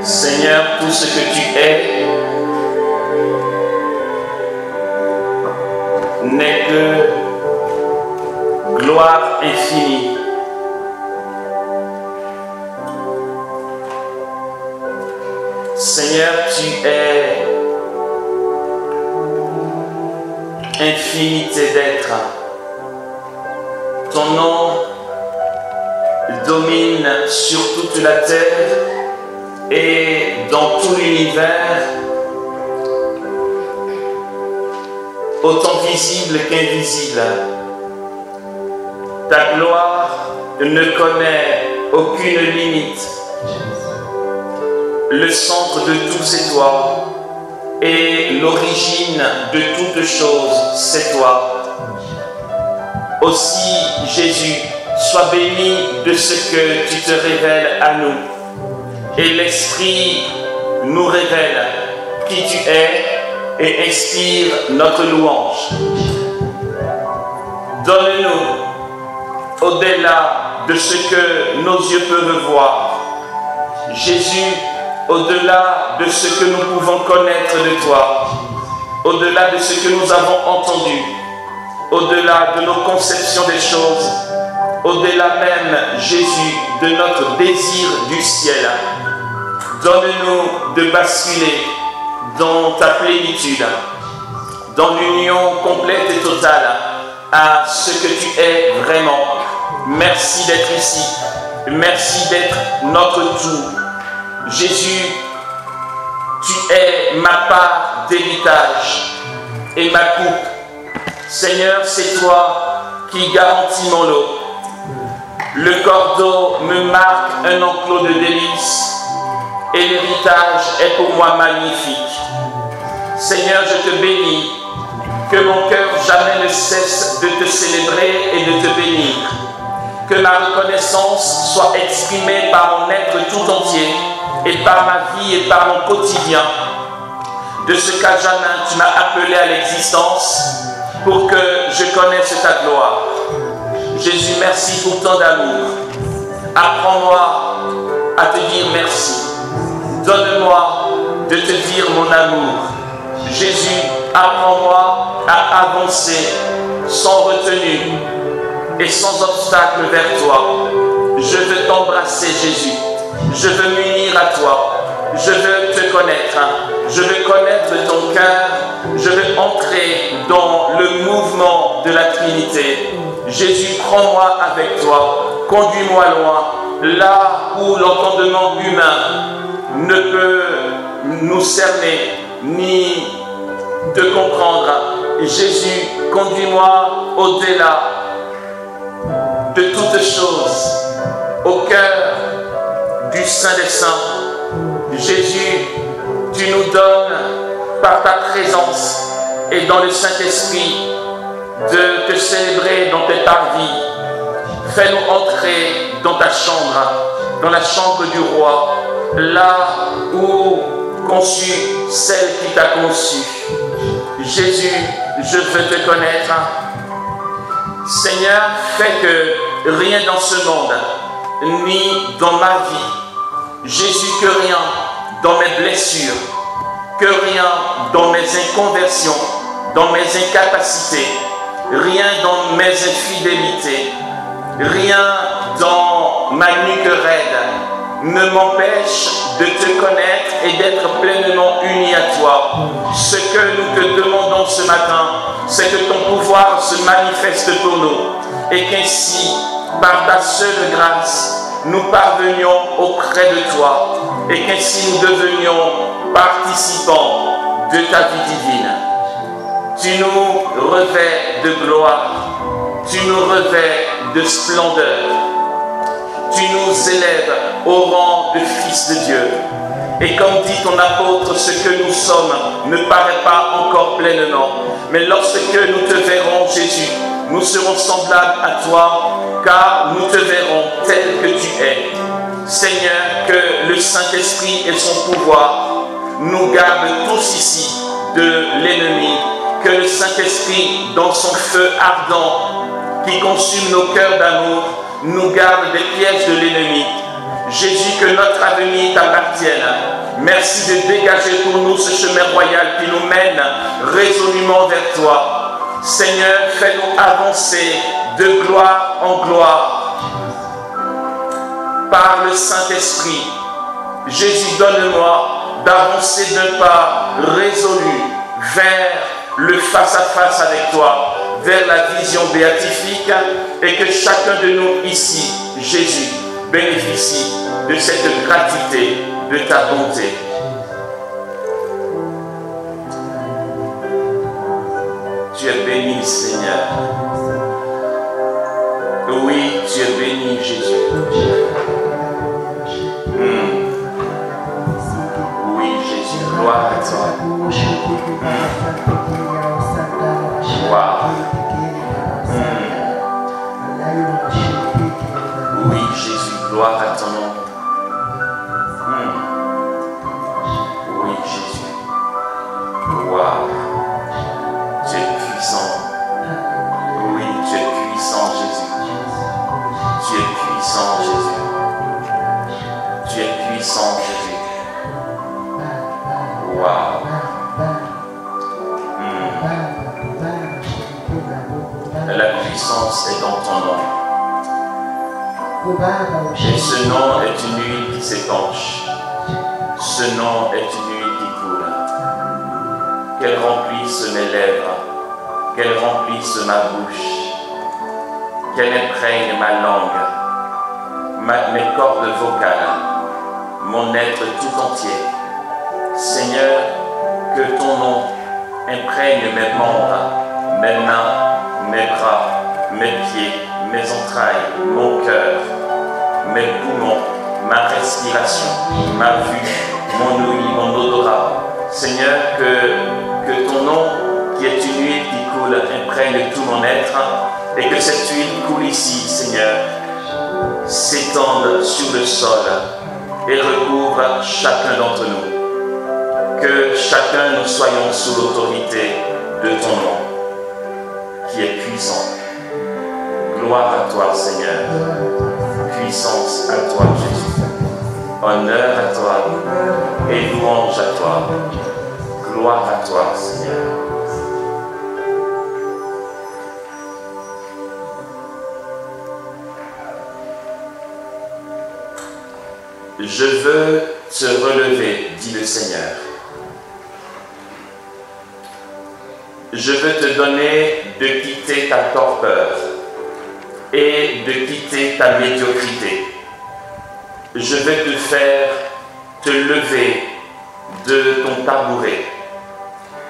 Seigneur, tout ce que tu es n'est que gloire infinie. Seigneur, tu es infinité d'être. Ton nom domine sur toute la terre et dans tout l'univers, autant visible qu'invisible. Ta gloire ne connaît aucune limite. Le centre de tout, c'est toi. Et l'origine de toutes choses, c'est toi. Aussi, Jésus, sois béni de ce que tu te révèles à nous. Et l'Esprit nous révèle qui tu es et inspire notre louange. Donne-nous, au-delà de ce que nos yeux peuvent voir, Jésus, au-delà de ce que nous pouvons connaître de toi, au-delà de ce que nous avons entendu, au-delà de nos conceptions des choses, au-delà même, Jésus, de notre désir du ciel, donne-nous de basculer dans ta plénitude, dans l'union complète et totale à ce que tu es vraiment. Merci d'être ici, merci d'être notre tout. Jésus, tu es ma part d'héritage et ma coupe. Seigneur, c'est toi qui garantis mon lot. Le cordeau me marque un enclos de délices et l'héritage est pour moi magnifique. Seigneur, je te bénis, que mon cœur jamais ne cesse de te célébrer et de te bénir. Que ma reconnaissance soit exprimée par mon être tout entier et par ma vie et par mon quotidien, de ce qu'à jamais tu m'as appelé à l'existence pour que je connaisse ta gloire. Jésus, merci pour tant d'amour. Apprends-moi à te dire merci. Donne-moi de te dire mon amour. Jésus, apprends-moi à avancer sans retenue et sans obstacle vers toi. Je veux t'embrasser, Jésus. Je veux m'unir à toi. Je veux te connaître. Je veux connaître ton cœur. Je veux entrer dans le mouvement de la Trinité. Jésus, prends-moi avec toi. Conduis-moi loin. Là où l'entendement humain ne peut nous cerner ni te comprendre. Jésus, conduis-moi au-delà de toutes choses, au cœur du Saint des Saints. Jésus, tu nous donnes par ta présence et dans le Saint-Esprit de te célébrer dans tes parvis. Fais-nous entrer dans ta chambre, dans la chambre du roi, là où conçut celle qui t'a conçu. Jésus, je veux te connaître. Seigneur, fais que rien dans ce monde, ni dans ma vie, Jésus, que rien dans mes blessures, que rien dans mes inconversions, dans mes incapacités, rien dans mes infidélités, rien dans ma nuque raide ne m'empêche de te connaître et d'être pleinement uni à toi. Ce que nous te demandons ce matin, c'est que ton pouvoir se manifeste pour nous et qu'ainsi, par ta seule grâce, nous parvenions auprès de toi et qu'ainsi nous devenions participants de ta vie divine. Tu nous revêts de gloire, tu nous revêts de splendeur, tu nous élèves au rang de fils de Dieu. Et comme dit ton apôtre, ce que nous sommes ne paraît pas encore pleinement. Mais lorsque nous te verrons, Jésus, nous serons semblables à toi, car nous te verrons tel que tu es. Seigneur, que le Saint-Esprit et son pouvoir nous gardent tous ici de l'ennemi. Que le Saint-Esprit, dans son feu ardent, qui consume nos cœurs d'amour, nous garde des pièges de l'ennemi. Jésus, que notre avenir t'appartient appartiennent. Merci de dégager pour nous ce chemin royal qui nous mène résolument vers toi. Seigneur, fais-nous avancer de gloire en gloire par le Saint-Esprit. Jésus, donne-moi d'avancer d'un pas résolu vers le face-à-face avec toi, vers la vision béatifique, et que chacun de nous ici, Jésus, bénéficie de cette gratuité, de ta bonté. Tu es béni, Seigneur. Oui, tu es béni, Jésus. Oui, Jésus, gloire à toi. Wow. Oui, Jésus, gloire à ton nom. Oui, Jésus. Wow. Tu es puissant. Oui, tu es puissant, Jésus. Tu es puissant, Jésus. Tu es puissant, Jésus. Wow. La puissance est dans ton nom. Et ce nom est une huile qui s'épanche. Ce nom est une huile qui coule. Qu'elle remplisse mes lèvres, qu'elle remplisse ma bouche, qu'elle imprègne ma langue, mes cordes vocales, mon être tout entier. Seigneur, que ton nom imprègne mes membres, mes mains, mes bras, mes pieds, mes entrailles, mon cœur, mes poumons, ma respiration, ma vue, mon ouïe, mon odorat. Seigneur, que ton nom, qui est une huile qui coule, imprègne tout mon être, et que cette huile coule ici, Seigneur, s'étende sur le sol et recouvre chacun d'entre nous. Que chacun nous soyons sous l'autorité de ton nom, qui est puissant. Gloire à toi, Seigneur. Puissance à toi, Jésus. Honneur à toi et louange à toi. Gloire à toi, Seigneur. Je veux te relever, dit le Seigneur. Je veux te donner de quitter ta torpeur et de quitter ta médiocrité. Je veux te faire te lever de ton tabouret,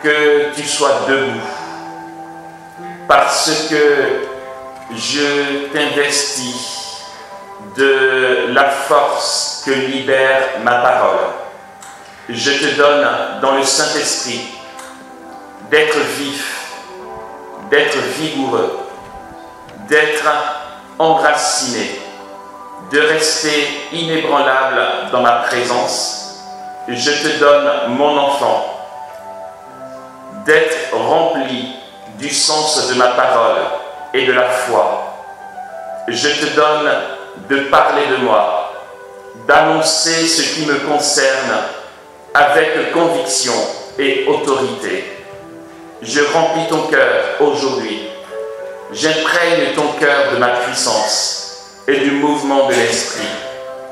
que tu sois debout, parce que je t'investis de la force que libère ma parole. Je te donne dans le Saint-Esprit d'être vif, d'être vigoureux, d'être enraciné, de rester inébranlable dans ma présence. Je te donne, mon enfant, d'être rempli du sens de ma parole et de la foi. Je te donne de parler de moi, d'annoncer ce qui me concerne avec conviction et autorité. Je remplis ton cœur aujourd'hui. J'imprègne ton cœur de ma puissance et du mouvement de l'esprit.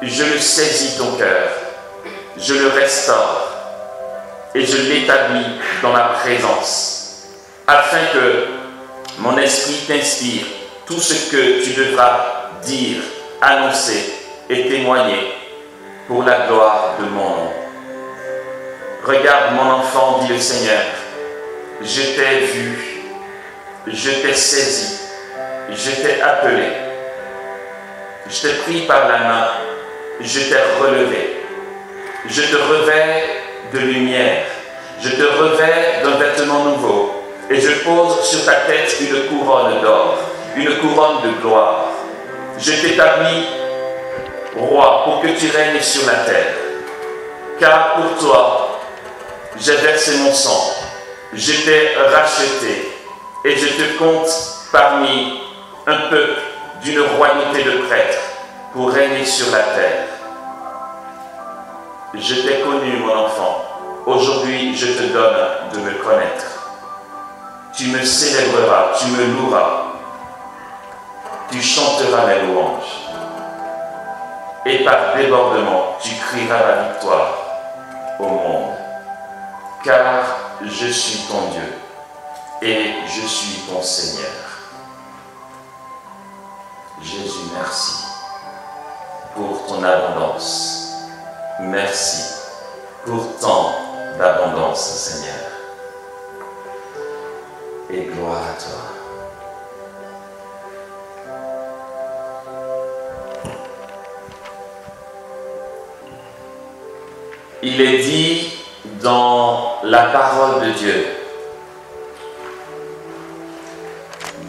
Je le saisis ton cœur. Je le restaure et je l'établis dans ma présence, afin que mon esprit t'inspire tout ce que tu devras dire, annoncer et témoigner pour la gloire de mon nom. Regarde mon enfant, dit le Seigneur, je t'ai vu, je t'ai saisi, je t'ai appelé, je t'ai pris par la main, je t'ai relevé, je te revêts de lumière, je te revêts d'un vêtement nouveau et je pose sur ta tête une couronne d'or, une couronne de gloire. Je t'établis roi pour que tu règnes sur la terre, car pour toi j'ai versé mon sang, je t'ai racheté et je te compte parmi un peuple d'une royauté de prêtres pour régner sur la terre. Je t'ai connu, mon enfant. Aujourd'hui, je te donne de me connaître. Tu me célébreras, tu me loueras. Tu chanteras mes louanges. Et par débordement, tu crieras la victoire au monde. Car je suis ton Dieu et je suis ton Seigneur. Jésus, merci pour ton abondance. Merci pour tant d'abondance, Seigneur. Et gloire à toi. Il est dit dans la parole de Dieu,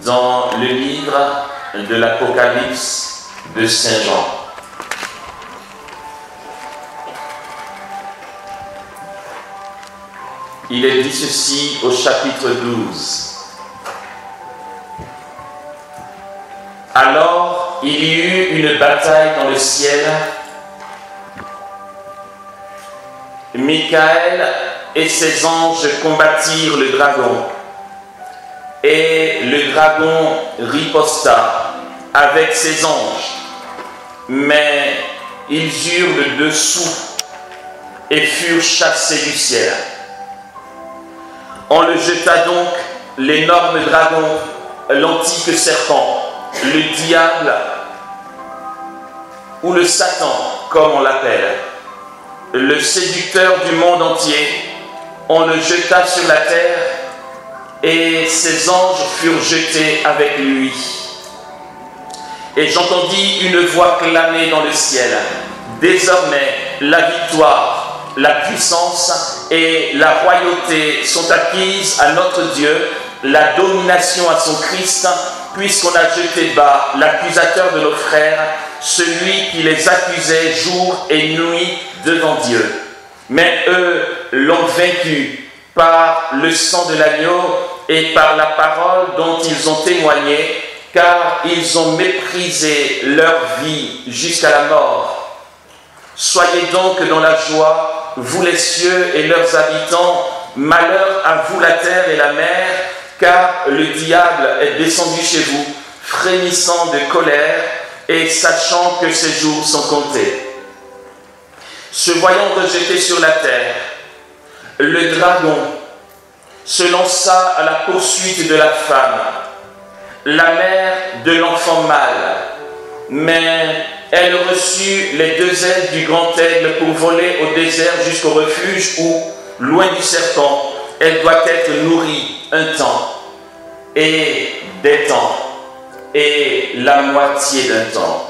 dans le livre de l'Apocalypse de Saint Jean, il est dit ceci au chapitre 12. Alors, il y eut une bataille dans le ciel. Michael et ses anges combattirent le dragon. Et le dragon riposta avec ses anges. Mais ils eurent le dessous et furent chassés du ciel. On le jeta donc, l'énorme dragon, l'antique serpent, le diable, ou le Satan, comme on l'appelle, le séducteur du monde entier. On le jeta sur la terre et ses anges furent jetés avec lui. Et j'entendis une voix clamer dans le ciel. Désormais, la victoire, la puissance et la royauté sont acquises à notre Dieu, la domination à son Christ, puisqu'on a jeté bas l'accusateur de nos frères, celui qui les accusait jour et nuit devant Dieu. Mais eux l'ont vaincu par le sang de l'agneau et par la parole dont ils ont témoigné, car ils ont méprisé leur vie jusqu'à la mort. Soyez donc dans la joie, vous les cieux et leurs habitants, malheur à vous la terre et la mer, car le diable est descendu chez vous, frémissant de colère et sachant que ses jours sont comptés. Se voyant rejeté sur la terre, le dragon se lança à la poursuite de la femme, la mère de l'enfant mâle, mais elle reçut les deux ailes du grand aigle pour voler au désert jusqu'au refuge où, loin du serpent, elle doit être nourrie un temps, et des temps, et la moitié d'un temps.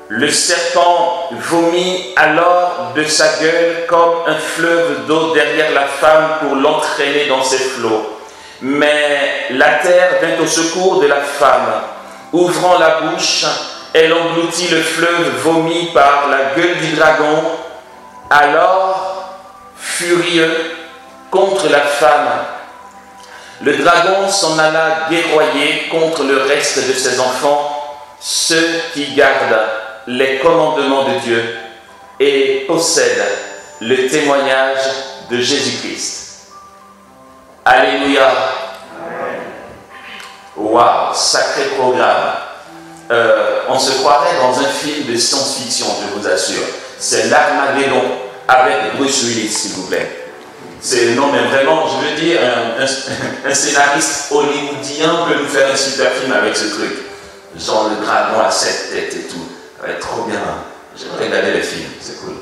Le serpent vomit alors de sa gueule comme un fleuve d'eau derrière la femme pour l'entraîner dans ses flots. Mais la terre vint au secours de la femme. Ouvrant la bouche, elle engloutit le fleuve vomi par la gueule du dragon. Alors, furieux contre la femme, le dragon s'en alla guerroyer contre le reste de ses enfants, ceux qui gardent les commandements de Dieu et possèdent le témoignage de Jésus-Christ. Alléluia. Waouh, sacré programme. On se croirait dans un film de science-fiction, je vous assure. C'est l'Armageddon avec Bruce Willis, s'il vous plaît. Non, mais vraiment, je veux dire, un scénariste hollywoodien peut nous faire un super film avec ce truc. Genre le dragon à 7 têtes et tout. Ça va être trop bien. J'aimerais regarder le film, c'est cool.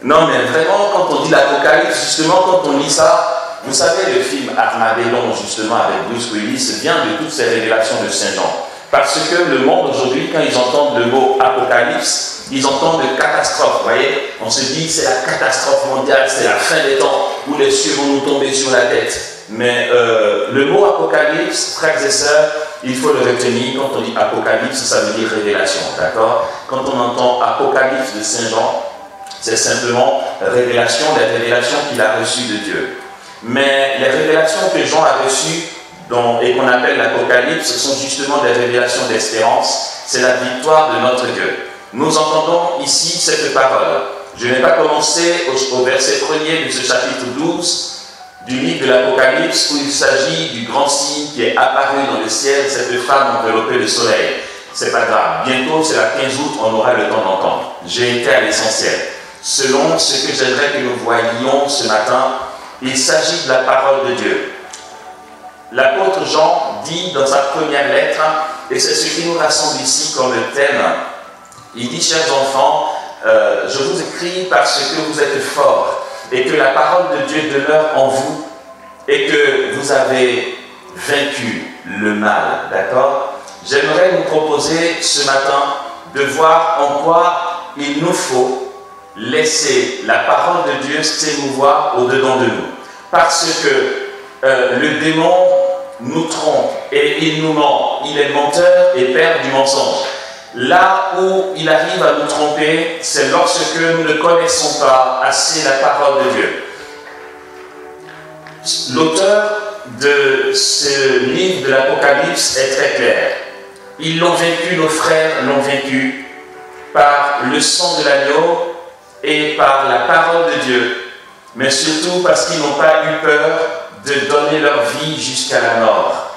Non, mais vraiment, quand on dit l'Apocalypse, justement, quand on lit ça, vous savez, le film Armageddon, justement, avec Bruce Willis, vient de toutes ces révélations de Saint Jean. Parce que le monde aujourd'hui, quand ils entendent le mot Apocalypse, ils entendent de catastrophe, vous voyez. On se dit, c'est la catastrophe mondiale, c'est la fin des temps, où les cieux vont nous tomber sur la tête. Mais le mot Apocalypse, frères et sœurs, il faut le retenir. Quand on dit Apocalypse, ça veut dire révélation, d'accord? Quand on entend Apocalypse de Saint Jean, c'est simplement révélation, les révélations qu'il a reçues de Dieu. Mais les révélations que Jean a reçues, et qu'on appelle l'Apocalypse, ce sont justement des révélations d'espérance. C'est la victoire de notre Dieu. nous entendons ici cette parole. Je n'ai pas commencé au verset 1er de ce chapitre 12 du livre de l'Apocalypse où il s'agit du grand signe qui est apparu dans le ciel, cette femme enveloppée de soleil. C'est pas grave, bientôt c'est la 15 août, on aura le temps d'entendre. J'ai été à l'essentiel. Selon ce que j'aimerais que nous voyions ce matin, il s'agit de la parole de Dieu. L'apôtre Jean dit dans sa première lettre, et c'est ce qui nous rassemble ici comme le thème, il dit, chers enfants, je vous écris parce que vous êtes forts et que la parole de Dieu demeure en vous et que vous avez vaincu le mal. D'accord? J'aimerais vous proposer ce matin de voir en quoi il nous faut laisser la parole de Dieu s'émouvoir au-dedans de nous. Parce que le démon nous trompe et il nous ment. Il est menteur et père du mensonge. Là où il arrive à nous tromper, c'est lorsque nous ne connaissons pas assez la parole de Dieu. L'auteur de ce livre de l'Apocalypse est très clair. Ils l'ont vaincu, nos frères l'ont vaincu par le sang de l'agneau et par la parole de Dieu, mais surtout parce qu'ils n'ont pas eu peur de donner leur vie jusqu'à la mort.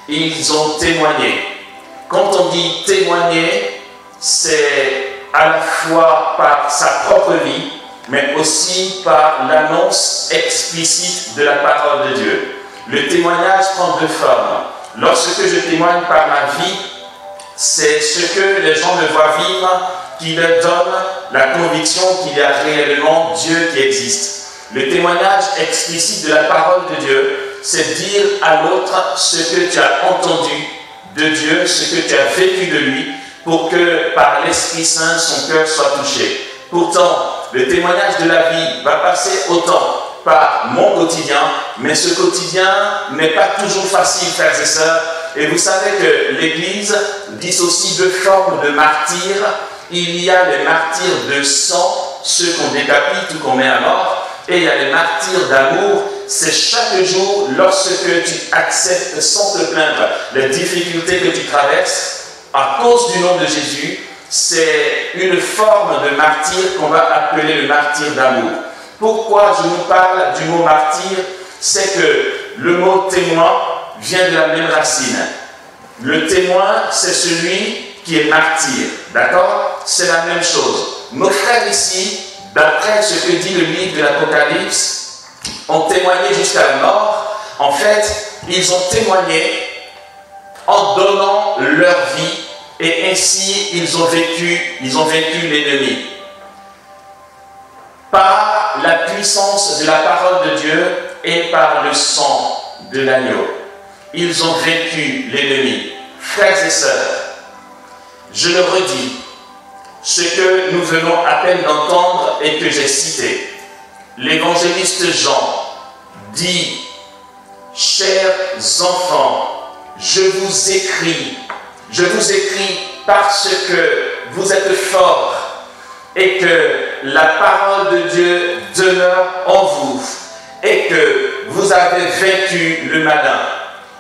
Ils ont témoigné. Quand on dit témoigner, c'est à la fois par sa propre vie, mais aussi par l'annonce explicite de la parole de Dieu. Le témoignage prend deux formes. Lorsque je témoigne par ma vie, c'est ce que les gens me voient vivre qui leur donne la conviction qu'il y a réellement Dieu qui existe. Le témoignage explicite de la parole de Dieu, c'est dire à l'autre ce que tu as entendu de Dieu, ce que tu as vécu de lui, pour que par l'Esprit Saint, son cœur soit touché. Pourtant, le témoignage de la vie va passer autant par mon quotidien, mais ce quotidien n'est pas toujours facile, frères et sœurs. Et vous savez que l'Église dissocie deux formes de martyrs. Il y a les martyrs de sang, ceux qu'on décapite ou qu'on met à mort, et il y a les martyrs d'amour. C'est chaque jour, lorsque tu acceptes sans te plaindre les difficultés que tu traverses, à cause du nom de Jésus, c'est une forme de martyr qu'on va appeler le martyr d'amour. Pourquoi je vous parle du mot martyr? C'est que le mot témoin vient de la même racine. Le témoin, c'est celui qui est martyr. D'accord? C'est la même chose. Nos frères ici, d'après ce que dit le livre de l'Apocalypse, ont témoigné jusqu'à la mort. En fait, ils ont témoigné en donnant leur vie et ainsi ils ont vaincu l'ennemi. Par la puissance de la parole de Dieu et par le sang de l'agneau, ils ont vaincu l'ennemi. Frères et sœurs, je le redis, ce que nous venons à peine d'entendre et que j'ai cité, l'évangéliste Jean dit, chers enfants, je vous écris parce que vous êtes forts et que la parole de Dieu demeure en vous et que vous avez vaincu le malin.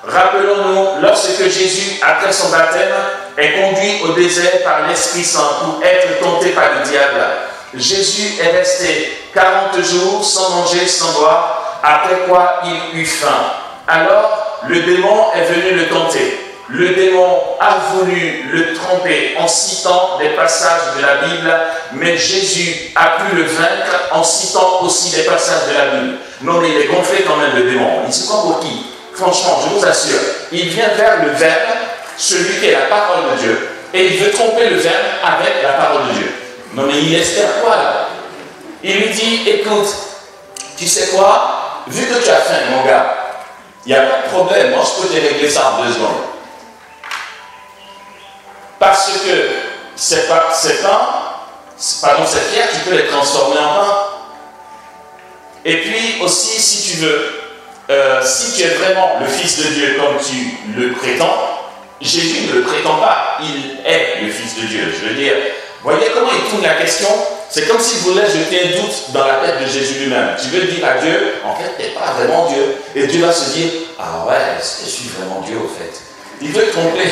Rappelons-nous, lorsque Jésus, après son baptême, est conduit au désert par l'Esprit Saint pour être tenté par le diable, Jésus est resté 40 jours sans manger, sans boire, après quoi il eut faim. Alors, le démon est venu le tenter. Le démon a voulu le tromper en citant des passages de la Bible, mais Jésus a pu le vaincre en citant aussi des passages de la Bible. Non, mais il est gonflé quand même, le démon. Il se prend pour qui? Franchement, je vous assure, il vient vers le Verbe, celui qui est la parole de Dieu, et il veut tromper le Verbe avec la parole de Dieu. Non, mais il espère quoi là? Il lui dit, écoute, tu sais quoi? Vu que tu as faim, mon gars, il n'y a pas de problème, moi je peux te régler ça en 2 secondes. Parce que ces pierres, tu peux les transformer en pain. Et puis aussi, si tu veux, si tu es vraiment le Fils de Dieu comme tu le prétends, Jésus ne le prétend pas, il est le Fils de Dieu. Je veux dire, voyez comment il tourne la question? C'est comme s'il voulait jeter un doute dans la tête de Jésus lui-même. Tu veux dire à Dieu, en fait, tu n'es pas vraiment Dieu. Et Dieu va se dire, ah ouais, est-ce que je suis vraiment Dieu au fait? Il veut tromper.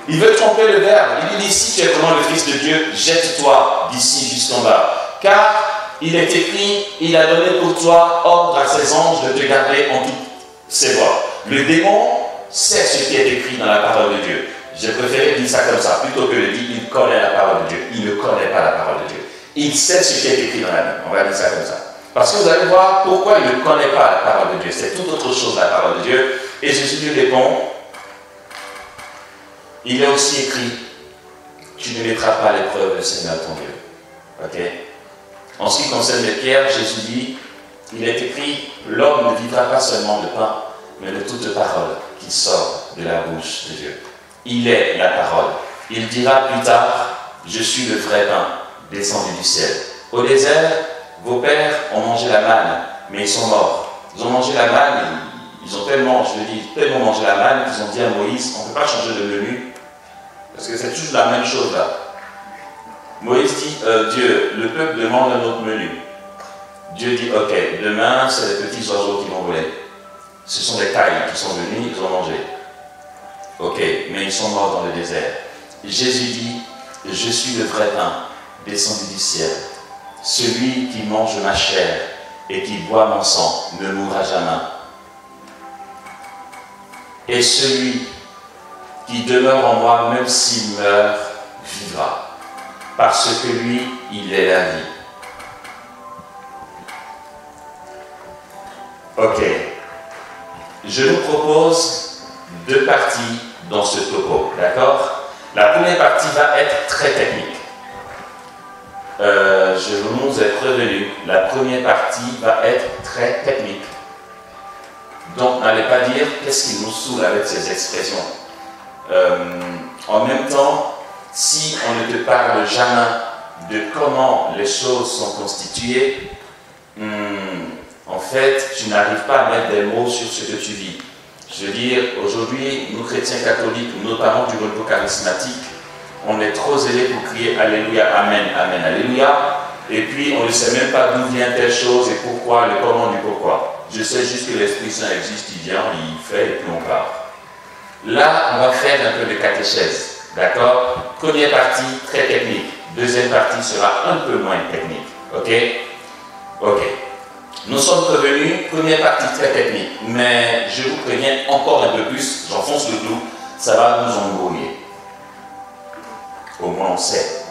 Il veut tromper le Verbe. Il dit, si tu es vraiment le Fils de Dieu, jette-toi d'ici jusqu'en bas. Car il est écrit, il a donné pour toi ordre à ses anges de te garder en toutes ses voies. Le démon sait ce qui est écrit dans la parole de Dieu. J'ai préféré dire ça comme ça, plutôt que de dire il connaît la parole de Dieu. Il ne connaît pas la parole de Dieu. Il sait ce qui est écrit dans la Bible. On va dire ça comme ça. Parce que vous allez voir pourquoi il ne connaît pas la parole de Dieu. C'est toute autre chose la parole de Dieu. Et Jésus lui répond, il est aussi écrit, tu ne mettras pas à l'épreuve le Seigneur ton Dieu. Ok? En ce qui concerne les pierres, Jésus dit, il est écrit, l'homme ne vivra pas seulement de pain, mais de toute parole qui sort de la bouche de Dieu. Il est la parole. Il dira plus tard, je suis le vrai pain descendu du ciel. Au désert, vos pères ont mangé la manne, mais ils sont morts. Ils ont mangé la manne, ils ont tellement mangé la manne qu'ils ont dit à Moïse, on ne peut pas changer de menu, parce que c'est toujours la même chose là. Moïse dit, Dieu, le peuple demande un autre menu. Dieu dit, ok, demain, c'est les petits oiseaux qui vont voler. Ce sont des cailles qui sont venus, ils ont mangé. Ok, mais ils sont morts dans le désert. Jésus dit, je suis le vrai pain, descendu du ciel. Celui qui mange ma chair et qui boit mon sang ne mourra jamais. Et celui qui demeure en moi, même s'il meurt, vivra. Parce que lui, il est la vie. Ok. Je vous propose 2 parties dans ce topo, d'accord? La première partie va être très technique. Je vous ai prévenu, la première partie va être très technique. Donc, n'allez pas dire qu'est-ce qui nous saoule avec ces expressions. En même temps, si on ne te parle jamais de comment les choses sont constituées, en fait, tu n'arrives pas à mettre des mots sur ce que tu vis. Je veux dire, aujourd'hui, nous chrétiens catholiques, notamment du renouveau charismatique, on est trop zélés pour crier Alléluia, Amen, Amen, Alléluia, et puis on ne sait même pas d'où vient telle chose et pourquoi, le comment du pourquoi. Je sais juste que l'Esprit Saint existe, il vient, il fait et puis on part. Là, on va faire un peu de catéchèse, d'accord? Première partie, très technique. Deuxième partie sera un peu moins technique, ok? Ok. Nous sommes revenus, première partie très technique, mais je vous préviens encore un peu plus, j'enfonce le clou, ça va nous embrouiller. Au moins on sait.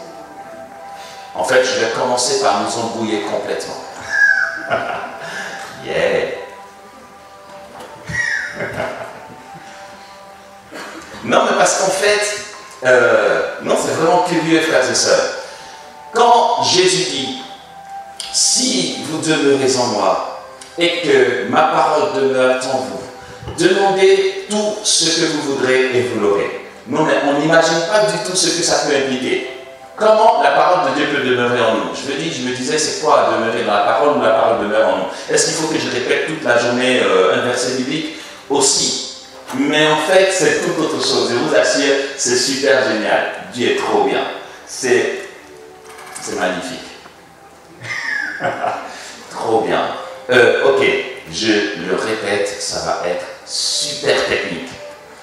En fait, je vais commencer par nous embrouiller complètement. Yeah! Non, mais parce qu'en fait, non, c'est vraiment curieux, frères et sœurs. Quand Jésus dit, si vous demeurez en moi et que ma parole demeure en vous, demandez tout ce que vous voudrez et vous l'aurez. Non, mais on n'imagine pas du tout ce que ça peut impliquer. Comment la parole de Dieu peut demeurer en nous? Je me disais, c'est quoi demeurer dans la parole ou la parole demeure en nous? Est-ce qu'il faut que je répète toute la journée un verset biblique? Aussi. Mais en fait, c'est toute autre chose. Je vous assure, c'est super génial. Dieu est trop bien. C'est magnifique. Trop bien. Ok, je le répète, ça va être super technique.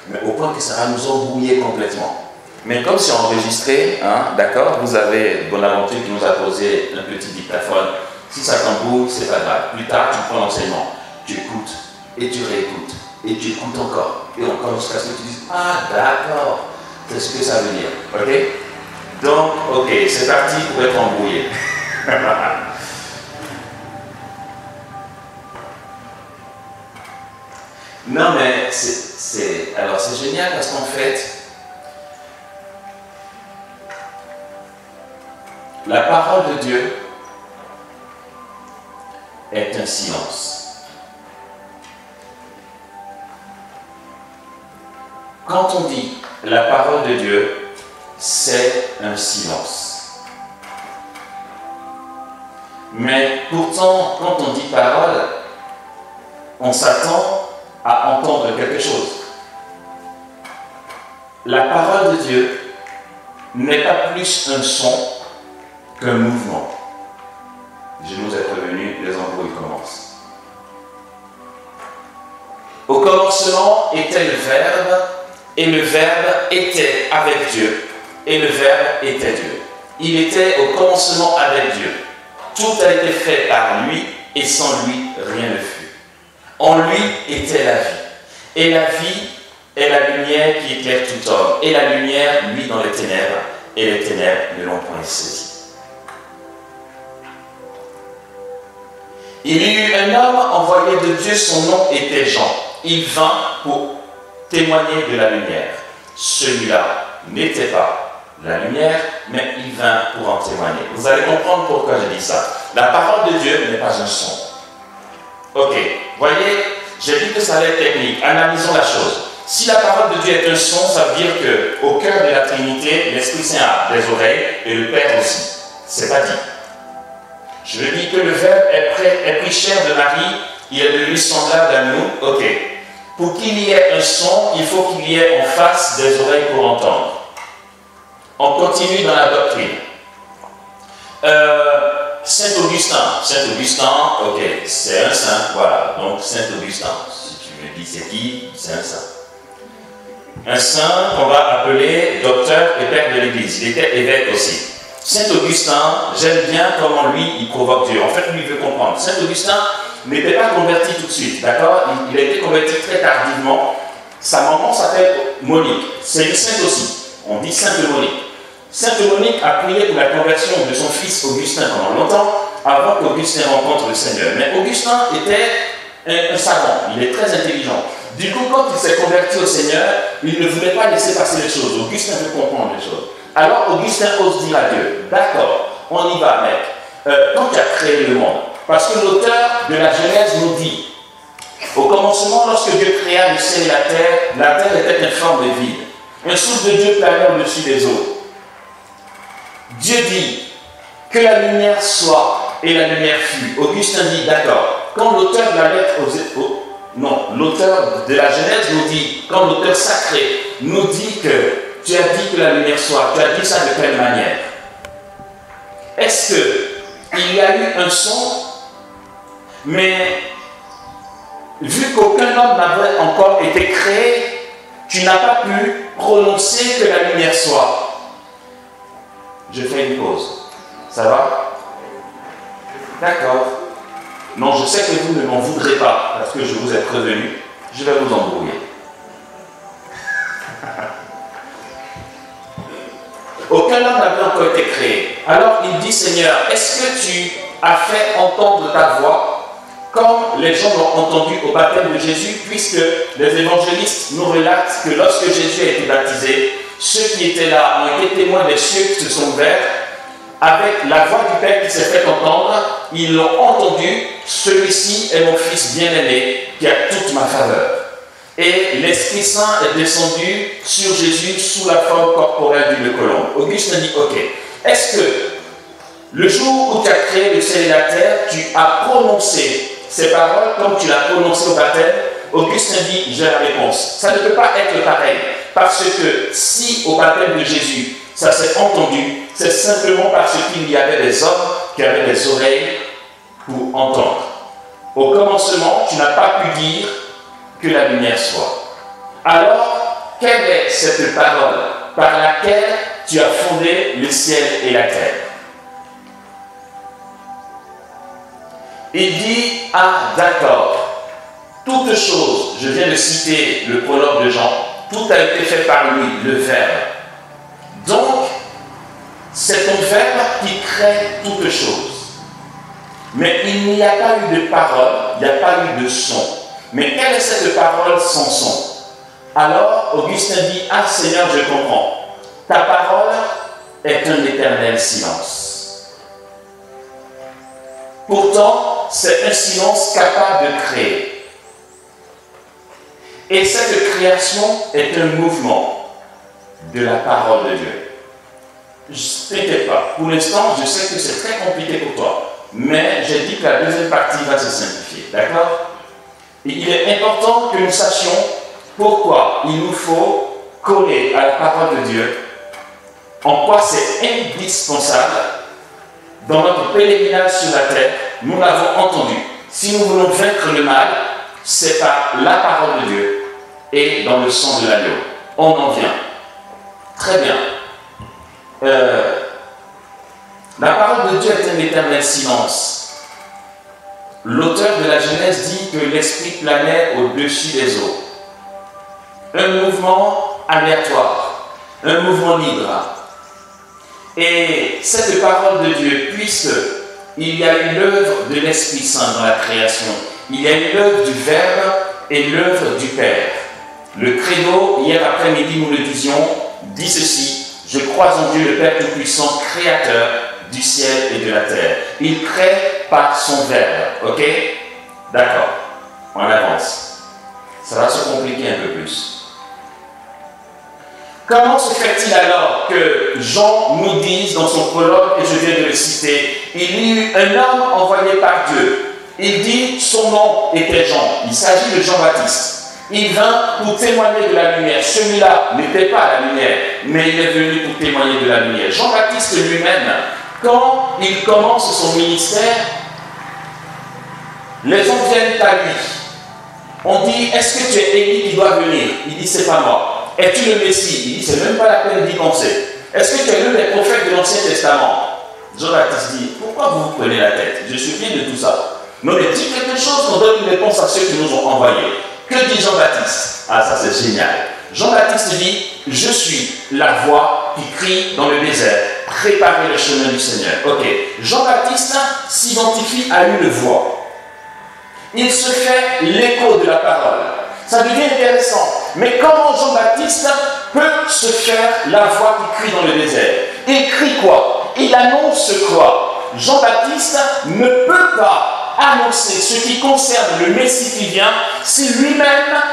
Mais au point que ça va nous embrouiller complètement. Mais comme c'est enregistré, hein, d'accord, vous avez Bonaventure qui nous a posé un petit dictaphone. Si ça t'embrouille, c'est pas grave. Plus tard, tu prends l'enseignement. Tu écoutes, et tu réécoutes, et tu écoutes encore. Et encore jusqu'à ce que tu dises, ah d'accord, c'est ce que ça veut dire. Ok? Donc, ok, c'est parti pour être embrouillé. Non, mais alors c'est génial parce qu'en fait, la parole de Dieu est un silence. Quand on dit la parole de Dieu, c'est un silence. Mais pourtant, quand on dit parole, on s'attend à entendre quelque chose. La parole de Dieu n'est pas plus un son qu'un mouvement. Je nous ai prévenu, les embrouilles commencent. Au commencement était le Verbe, Et le Verbe était avec Dieu. Et le Verbe était Dieu. Il était au commencement avec Dieu. Tout a été fait par lui, et sans lui, rien ne fut. En lui était la vie. Et la vie est la lumière qui éclaire tout homme. Et la lumière, lui, dans les ténèbres, et les ténèbres ne l'ont point saisi. Il y eut un homme envoyé de Dieu, son nom était Jean. Il vint pour témoigner de la lumière. Celui-là n'était pas la lumière, mais il vint pour en témoigner. Vous allez comprendre pourquoi je dis ça. La parole de Dieu n'est pas un son. Ok, voyez, j'ai dit que ça allait être technique. Analysons la chose. Si la parole de Dieu est un son, ça veut dire qu'au cœur de la Trinité, l'Esprit Saint a des oreilles et le Père aussi. C'est pas dit. Je veux dire que le Verbe est pris chair de Marie, il est devenu semblable à nous. Ok. Pour qu'il y ait un son, il faut qu'il y ait en face des oreilles pour entendre. On continue dans la doctrine. Saint Augustin, ok, c'est un saint, voilà. Donc Saint Augustin, si tu me dis c'est qui, c'est un saint. Un saint qu'on va appeler docteur et père de l'Église. Il était évêque aussi. Saint Augustin, j'aime bien comment lui, il provoque Dieu. En fait, lui, il veut comprendre. Saint Augustin n'était pas converti tout de suite, d'accord? Il a été converti très tardivement. Sa maman s'appelle Monique. C'est une sainte aussi. On dit Sainte Monique. Sainte Monique a prié pour la conversion de son fils Augustin pendant longtemps, avant qu'Augustin rencontre le Seigneur. Mais Augustin était un savant, il est très intelligent. Du coup, quand il s'est converti au Seigneur, il ne voulait pas laisser passer les choses. Augustin veut comprendre les choses. Alors Augustin ose dire à Dieu, d'accord, on y va mec, quand tu as créé le monde, parce que l'auteur de la Genèse nous dit, au commencement, lorsque Dieu créa le ciel et la terre était informe de vide. Un souffle de Dieu planait au-dessus des eaux. Dieu dit que la lumière soit, et la lumière fut. Augustin dit, d'accord, quand l'auteur de la lettre l'auteur de la Genèse nous dit, quand l'auteur sacré nous dit que tu as dit que la lumière soit, tu as dit ça de quelle manière? Est-ce qu'il y a eu un son, mais vu qu'aucun homme n'avait encore été créé, tu n'as pas pu prononcer que la lumière soit? Je fais une pause. Ça va? D'accord. Non, je sais que vous ne m'en voudrez pas, parce que je vous ai prévenu. Je vais vous embrouiller. Aucun homme n'avait encore été créé. Alors il dit, Seigneur, est-ce que tu as fait entendre ta voix comme les gens l'ont entendu au baptême de Jésus, puisque les évangélistes nous relatent que lorsque Jésus a été baptisé, ceux qui étaient là ont été témoins des cieux qui se sont ouverts, avec la voix du Père qui s'est fait entendre, ils l'ont entendu, celui-ci est mon fils bien-aimé qui a toute ma faveur. Et l'Esprit Saint est descendu sur Jésus sous la forme corporelle d'une colombe. Augustin dit, ok, est-ce que le jour où tu as créé le ciel et la terre, tu as prononcé ces paroles comme tu l'as prononcé au baptême? Augustin dit, j'ai la réponse. Ça ne peut pas être pareil. Parce que si au baptême de Jésus, ça s'est entendu, c'est simplement parce qu'il y avait des hommes qui avaient des oreilles pour entendre. Au commencement, tu n'as pas pu dire que la lumière soit. Alors, quelle est cette parole par laquelle tu as fondé le ciel et la terre? Il dit, ah d'accord, toute chose, je viens de citer le prologue de Jean, tout a été fait par lui, le Verbe. Donc, c'est ton Verbe qui crée toute chose. Mais il n'y a pas eu de parole, il n'y a pas eu de son. Mais quelle est cette parole sans son? Alors, Augustin dit, ah Seigneur, je comprends. Ta parole est un éternel silence. Pourtant, c'est un silence capable de créer. Et cette création est un mouvement de la parole de Dieu. Ne t'inquiète pas, pour l'instant, je sais que c'est très compliqué pour toi, mais j'ai dit que la deuxième partie va se simplifier, d'accord? Et il est important que nous sachions pourquoi il nous faut coller à la parole de Dieu, en quoi c'est indispensable. Dans notre pèlerinage sur la terre, nous l'avons entendu. Si nous voulons vaincre le mal, c'est par la parole de Dieu et dans le sang de l'agneau. on en vient. Très bien. La parole de Dieu est un éternel silence. L'auteur de la Genèse dit que l'Esprit planait au-dessus des eaux. Un mouvement aléatoire, un mouvement libre. Et cette parole de Dieu, puisqu'il y a eu l'œuvre de l'Esprit Saint dans la création, il y a eu l'œuvre du Verbe et l'œuvre du Père. Le credo, hier après-midi, nous le disions, dit ceci: je crois en Dieu le Père Tout-Puissant, Créateur du ciel et de la terre. Il crée par son Verbe. Ok? D'accord. On avance. Ça va se compliquer un peu plus. Comment se fait-il alors que Jean nous dise dans son prologue, et je viens de le citer, il y eut un homme envoyé par Dieu. Il dit, son nom était Jean. Il s'agit de Jean-Baptiste. Il vint pour témoigner de la lumière. Celui-là n'était pas la lumière, mais il est venu pour témoigner de la lumière. Jean-Baptiste lui-même, quand il commence son ministère, les gens viennent à lui. On dit, est-ce que tu es Élie qui doit venir? Il dit, c'est pas moi. Es-tu le Messie? Il dit, c'est même pas la peine d'y penser. Est-ce que tu es l'un des prophètes de l'Ancien Testament? Jean-Baptiste dit, pourquoi vous vous prenez la tête? Je suis fier de tout ça. Mais on dit quelque chose, on donne une réponse à ceux qui nous ont envoyés. Que dit Jean-Baptiste? Ah, ça c'est génial. Jean-Baptiste dit, je suis la voix qui crie dans le désert, préparez le chemin du Seigneur. Ok, Jean-Baptiste s'identifie à une voix. Il se fait l'écho de la parole. Ça devient intéressant. Mais comment Jean-Baptiste peut se faire la voix qui crie dans le désert? Il crie quoi? Il annonce quoi? Jean-Baptiste ne peut pas annoncer ce qui concerne le Messie qui vient si lui-même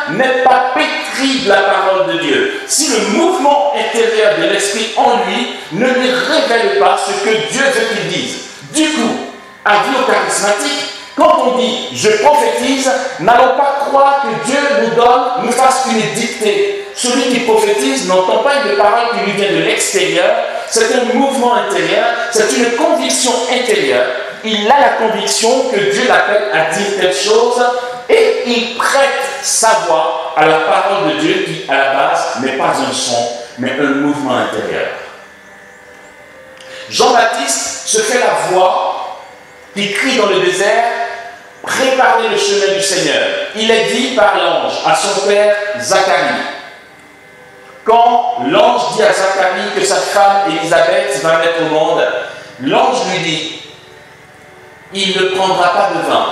n'est pas pétri de la parole de Dieu. Si le mouvement intérieur de l'Esprit en lui ne lui révèle pas ce que Dieu veut qu'il dise. Du coup, avis aux charismatiques, quand on dit « je prophétise », n'allons pas croire que Dieu nous fasse une dictée. Celui qui prophétise n'entend pas une parole qui lui vient de l'extérieur, c'est un mouvement intérieur, c'est une conviction intérieure. Il a la conviction que Dieu l'appelle à dire telle chose et il prête sa voix à la parole de Dieu qui, à la base, n'est pas un son, mais un mouvement intérieur. Jean-Baptiste se fait la voix qui crie dans le désert, préparez le chemin du Seigneur. Il est dit par l'ange à son père Zacharie. Quand l'ange dit à Zacharie que sa femme Élisabeth va naître au monde, l'ange lui dit, il ne prendra pas de vin.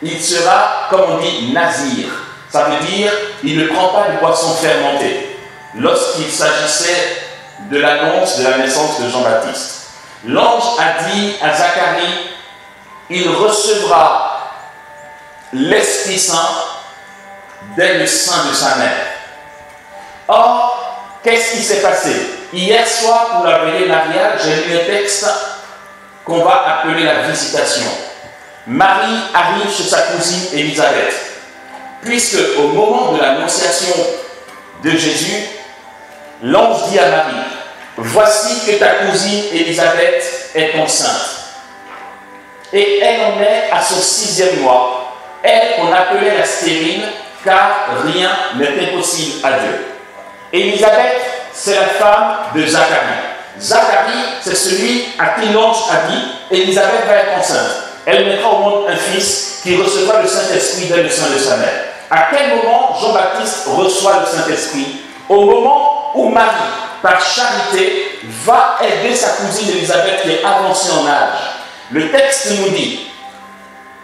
Il sera, comme on dit, nazir. Ça veut dire, il ne prend pas de boisson fermentée. Lorsqu'il s'agissait de l'annonce de la naissance de Jean-Baptiste, l'ange a dit à Zacharie, il recevra l'Esprit Saint dès le sein de sa mère. Or, qu'est-ce qui s'est passé? Hier soir, pour la veillée mariale, j'ai lu un texte qu'on va appeler la visitation. Marie arrive chez sa cousine Élisabeth, puisque au moment de l'annonciation de Jésus, l'ange dit à Marie, voici que ta cousine Élisabeth est enceinte. Et elle en est à son 6e mois. Elle, on appelait la stérile, car rien n'est impossible à Dieu. Élisabeth, c'est la femme de Zacharie. Zacharie, c'est celui à qui l'ange a dit, Élisabeth va être enceinte. Elle mettra au monde un fils qui recevra le Saint-Esprit dès le sein de sa mère. À quel moment Jean-Baptiste reçoit le Saint-Esprit? Au moment où Marie, par charité, va aider sa cousine Élisabeth qui est avancée en âge. Le texte nous dit,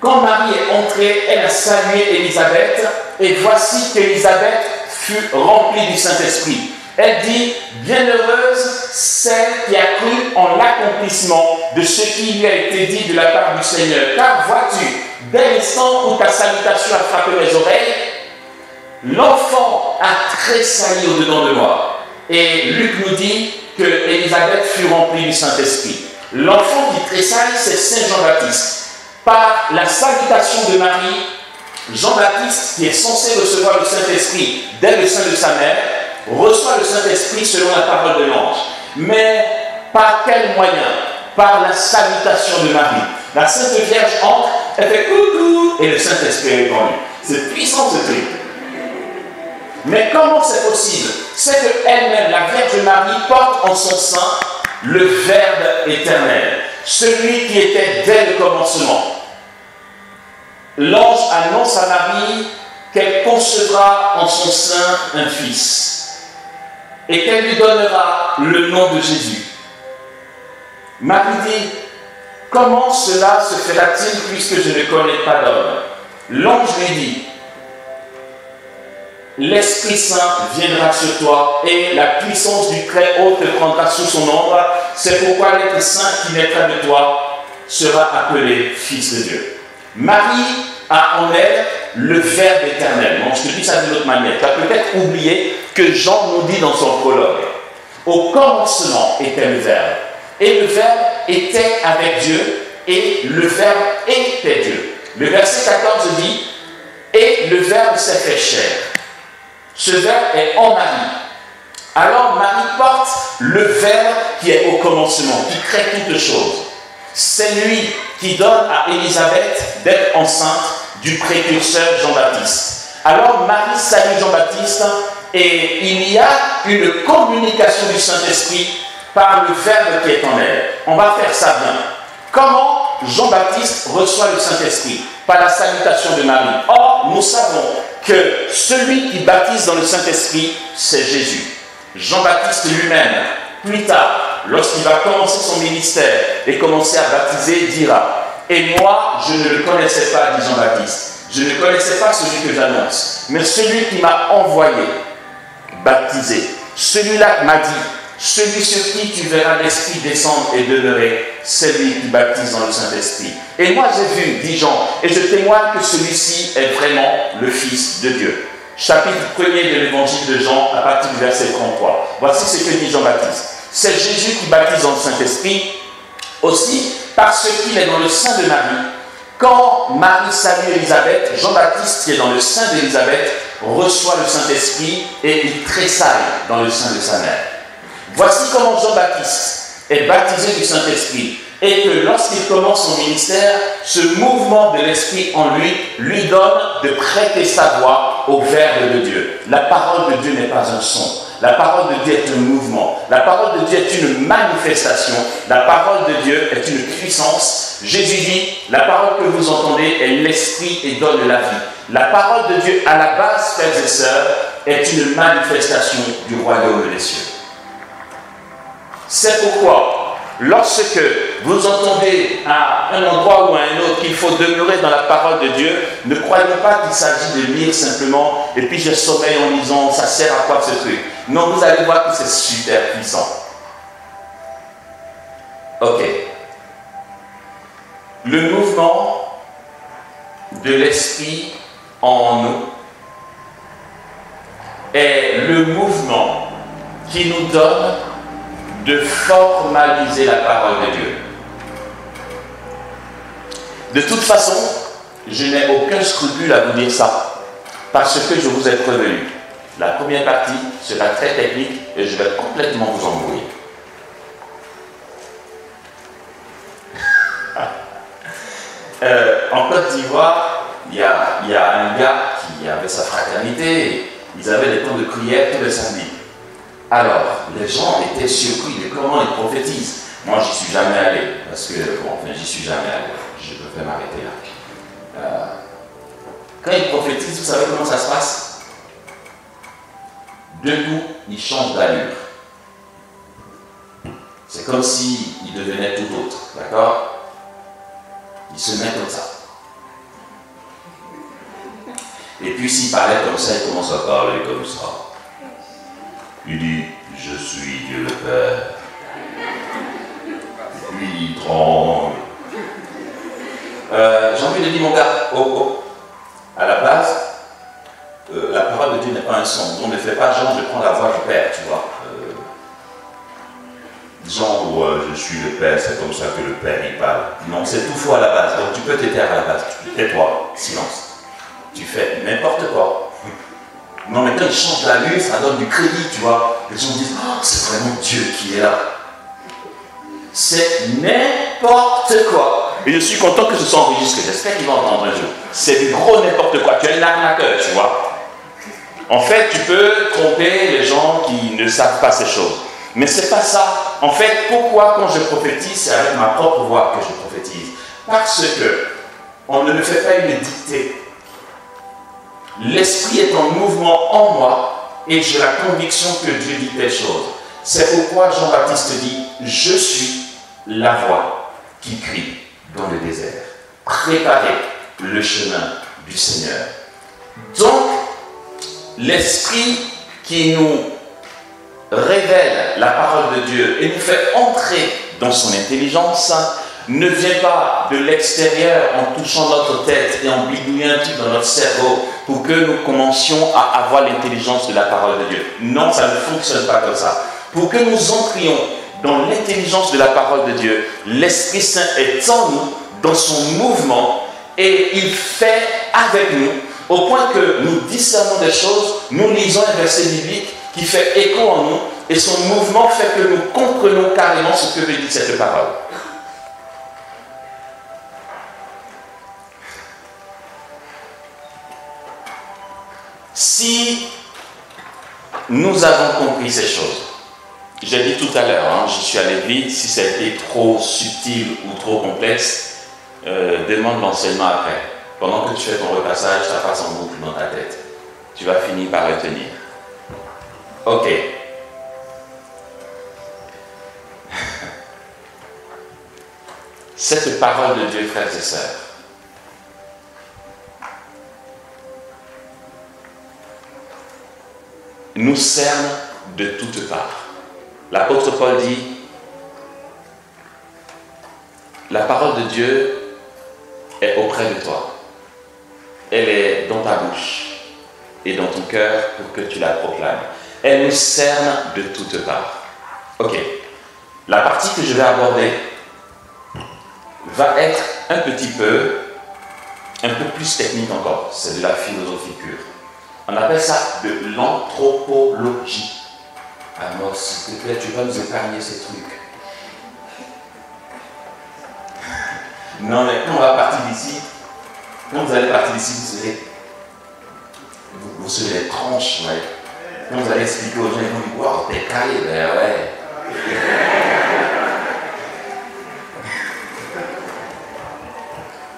quand Marie est entrée, elle a salué Élisabeth, et voici qu'Élisabeth fut remplie du Saint-Esprit. Elle dit, bienheureuse celle qui a cru en l'accomplissement de ce qui lui a été dit de la part du Seigneur. Car vois-tu, dès l'instant où ta salutation a frappé mes oreilles, l'enfant a tressailli au-dedans de moi. Et Luc nous dit que Élisabeth fut remplie du Saint-Esprit. L'enfant qui tressaille, c'est Saint Jean-Baptiste. Par la salutation de Marie, Jean-Baptiste, qui est censé recevoir le Saint-Esprit dès le sein de sa mère, reçoit le Saint-Esprit selon la parole de l'ange. Mais par quel moyen? Par la salutation de Marie. La Sainte Vierge entre, elle fait coucou, et le Saint-Esprit est répandu. C'est puissant ce truc. Mais comment c'est possible? c'est qu'elle-même, la Vierge Marie, porte en son sein le Verbe éternel, celui qui était dès le commencement. L'ange annonce à Marie qu'elle concevra en son sein un fils et qu'elle lui donnera le nom de Jésus. Marie dit, comment cela se fera-t-il puisque je ne connais pas d'homme? L'ange lui dit, l'Esprit Saint viendra sur toi et la puissance du Très-Haut te prendra sous son ombre. C'est pourquoi l'Être Saint qui naîtra de toi sera appelé Fils de Dieu. Marie a en elle le Verbe éternel. Bon, je te dis ça d'une autre manière. Tu as peut-être oublié que Jean nous dit dans son prologue. Au commencement était le Verbe. Et le Verbe était avec Dieu et le Verbe était Dieu. Le verset 14 dit, et le Verbe s'est fait chair. Ce Verbe est en Marie. Alors Marie porte le Verbe qui est au commencement, qui crée toutes choses. C'est lui qui donne à Élisabeth d'être enceinte du précurseur Jean-Baptiste. Alors Marie salue Jean-Baptiste et il y a une communication du Saint-Esprit par le Verbe qui est en elle. On va faire ça bien. Comment Jean-Baptiste reçoit le Saint-Esprit? Par la salutation de Marie. Or, nous savons que celui qui baptise dans le Saint-Esprit, c'est Jésus. Jean-Baptiste lui-même, plus tard, lorsqu'il va commencer son ministère et commencer à baptiser, dira, et moi, je ne le connaissais pas, dit Jean-Baptiste. Je ne connaissais pas celui que j'annonce, mais celui qui m'a envoyé, baptisé, celui-là m'a dit, celui sur qui tu verras l'Esprit descendre et demeurer, c'est lui qui baptise dans le Saint-Esprit. Et moi j'ai vu, dit Jean, et je témoigne que celui-ci est vraiment le Fils de Dieu. Chapitre 1er de l'évangile de Jean, à partir du verset 33. Voici ce que dit Jean-Baptiste. C'est Jésus qui baptise dans le Saint-Esprit, aussi parce qu'il est dans le sein de Marie. Quand Marie salue Élisabeth, Jean-Baptiste, qui est dans le sein d'Élisabeth, reçoit le Saint-Esprit et il tressaille dans le sein de sa mère. Voici comment Jean-Baptiste est baptisé du Saint-Esprit et que lorsqu'il commence son ministère, ce mouvement de l'Esprit en lui donne de prêter sa voix au Verbe de Dieu. La parole de Dieu n'est pas un son. La parole de Dieu est un mouvement. La parole de Dieu est une manifestation. La parole de Dieu est une puissance. Jésus dit, la parole que vous entendez est l'Esprit et donne la vie. La parole de Dieu, à la base, frères et sœurs, est une manifestation du royaume des cieux. C'est pourquoi, lorsque vous entendez à un endroit ou à un autre qu'il faut demeurer dans la parole de Dieu, ne croyez pas qu'il s'agit de lire simplement et puis j'ai sommeil en lisant, ça sert à quoi ce truc? Non, vous allez voir que c'est super puissant. Ok. Le mouvement de l'Esprit en nous est le mouvement qui nous donne de formaliser la parole de Dieu. De toute façon, je n'ai aucun scrupule à vous dire ça, parce que je vous ai prévenu. La première partie sera très technique et je vais complètement vous embrouiller. En Côte d'Ivoire, il y a un gars qui avait sa fraternité, ils avaient des temps de prière tous les samedis. Alors, les gens étaient surpris de comment ils prophétisent. Moi, j'y suis jamais allé, parce que, bon, enfin, j'y suis jamais allé. Je devrais m'arrêter là. Quand ils prophétisent, vous savez comment ça se passe? D'un coup, ils changent d'allure. C'est comme s'ils devenaient tout autre, d'accord? Ils se mettent comme ça. Et puis, s'ils parlaient comme ça, ils commencent à parler comme ça. Il dit, je suis Dieu le Père. Puis il tremble. J'ai envie de dire, mon gars, à la base, la parole de Dieu n'est pas un son. Donc ne fais pas genre, je prends la voix du Père, tu vois. Genre, ouais, je suis le Père, c'est comme ça que le Père il parle. Non, c'est tout faux à la base. Donc tu peux te taire à la base. Tais-toi, silence. Tu fais n'importe quoi. Non, mais quand il change la lune, ça donne du crédit, tu vois. Les gens disent, oh, c'est vraiment Dieu qui est là. C'est n'importe quoi. Et je suis content que ce soit enregistré. J'espère qu'ils vont entendre un jour. C'est du gros n'importe quoi. Tu es un arnaqueur, tu vois. En fait, tu peux tromper les gens qui ne savent pas ces choses. Mais ce n'est pas ça. En fait, pourquoi quand je prophétise, c'est avec ma propre voix que je prophétise? Parce que on ne me fait pas une dictée. L'esprit est en mouvement en moi et j'ai la conviction que Dieu dit telle chose. C'est pourquoi Jean-Baptiste dit « Je suis la voix qui crie dans le désert. Préparez le chemin du Seigneur. » Donc, l'esprit qui nous révèle la parole de Dieu et nous fait entrer dans son intelligence ne vient pas de l'extérieur en touchant notre tête et en bidouillant un truc dans notre cerveau pour que nous commencions à avoir l'intelligence de la parole de Dieu. Non, ça ne fonctionne pas comme ça. Pour que nous entrions dans l'intelligence de la parole de Dieu, l'Esprit Saint est en nous, dans son mouvement, et il fait avec nous, au point que nous discernons des choses, nous lisons un verset biblique qui fait écho en nous, et son mouvement fait que nous comprenons carrément ce que veut dire cette parole. Si nous avons compris ces choses, j'ai dit tout à l'heure, je suis allé vite, si ça a été trop subtil ou trop complexe, demande l'enseignement après. Pendant que tu fais ton repassage, ça passe en boucle dans ta tête. Tu vas finir par retenir. Ok. Cette parole de Dieu, frères et sœurs, nous cerne de toutes parts. L'apôtre Paul dit, la parole de Dieu est auprès de toi. Elle est dans ta bouche et dans ton cœur pour que tu la proclames. Elle nous cerne de toutes parts. Ok. La partie que je vais aborder va être un petit peu plus technique encore. C'est de la philosophie pure. On appelle ça de l'anthropologie. Alors, s'il te plaît, tu vas nous épargner ces trucs. Non, mais quand on va partir d'ici, quand vous allez partir d'ici, vous serez les tranches, ouais. Quand vous allez expliquer aux gens, ils vont dire, wow, t'es carré, ben ouais.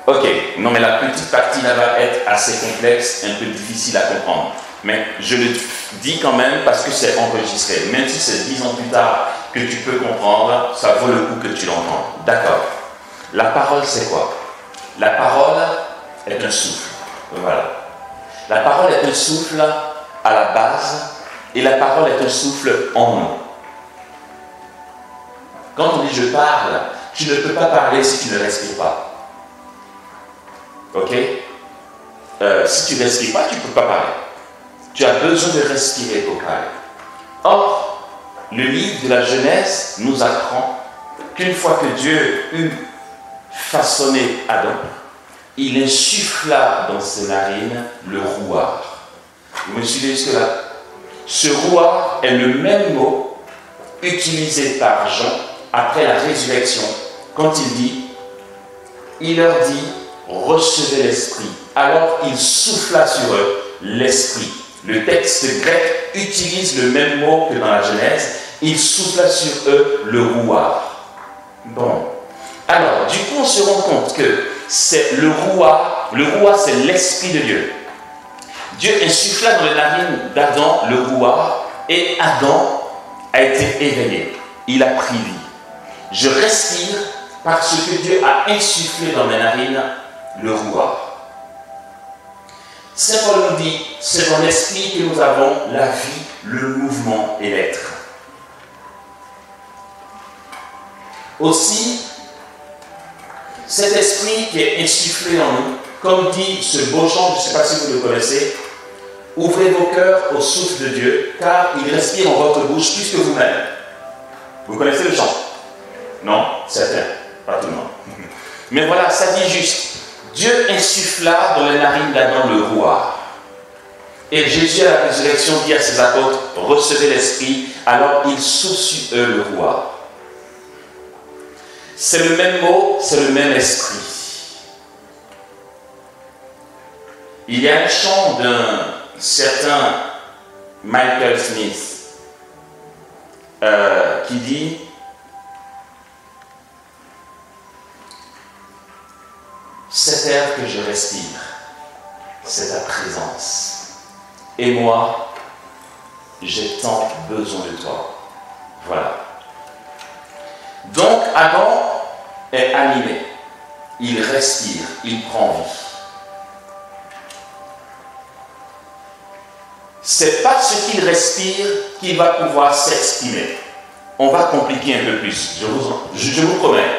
Ok, non mais la petite partie là va être assez complexe, un peu difficile à comprendre. Mais je le dis quand même parce que c'est enregistré. Même si c'est 10 ans plus tard que tu peux comprendre, ça vaut le coup que tu l'entends. D'accord. La parole, c'est quoi? La parole est un souffle. Voilà. La parole est un souffle à la base et la parole est un souffle en nous. Quand on dit je parle, tu ne peux pas parler si tu ne respires pas. Ok? Si tu ne respires pas, tu ne peux pas parler. Tu as besoin de respirer pour parler. Or, le livre de la Genèse nous apprend qu'une fois que Dieu eut façonné Adam, il insuffla dans ses narines le rouar. Vous me suivez jusque-là? Ce rouar est le même mot utilisé par Jean après la résurrection, quand il dit, il leur dit, recevez l'Esprit. Alors il souffla sur eux l'Esprit. Le texte grec utilise le même mot que dans la Genèse. Il souffla sur eux le rouar. Bon. Alors, du coup, on se rend compte que c'est le rouar. Le rouar, c'est l'Esprit de Dieu. Dieu insuffla dans les narines d'Adam le rouar et Adam a été éveillé. Il a pris vie. Je respire parce que Dieu a insufflé dans mes narines le rouar. Saint Paul nous dit, c'est dans l'esprit que nous avons la vie, le mouvement et l'être. Aussi, cet esprit qui est insufflé en nous, comme dit ce beau chant, je ne sais pas si vous le connaissez, ouvrez vos cœurs au souffle de Dieu, car il respire en votre bouche plus que vous-même. Vous connaissez le chant? Non? Certains, pas tout le monde. Mais voilà, ça dit juste, Dieu insuffla dans les narines d'Adam le rouar. Et Jésus à la résurrection dit à ses apôtres, recevez l'Esprit, alors il souffle sur eux le rouar. C'est le même mot, c'est le même esprit. Il y a un chant d'un certain Michael Smith qui dit « Cet air que je respire, c'est ta présence. Et moi, j'ai tant besoin de toi. » Voilà. Donc, Adam est animé. Il respire, il prend vie. C'est pas ce qu'il respire qui va pouvoir s'exprimer. On va compliquer un peu plus. Je vous promets.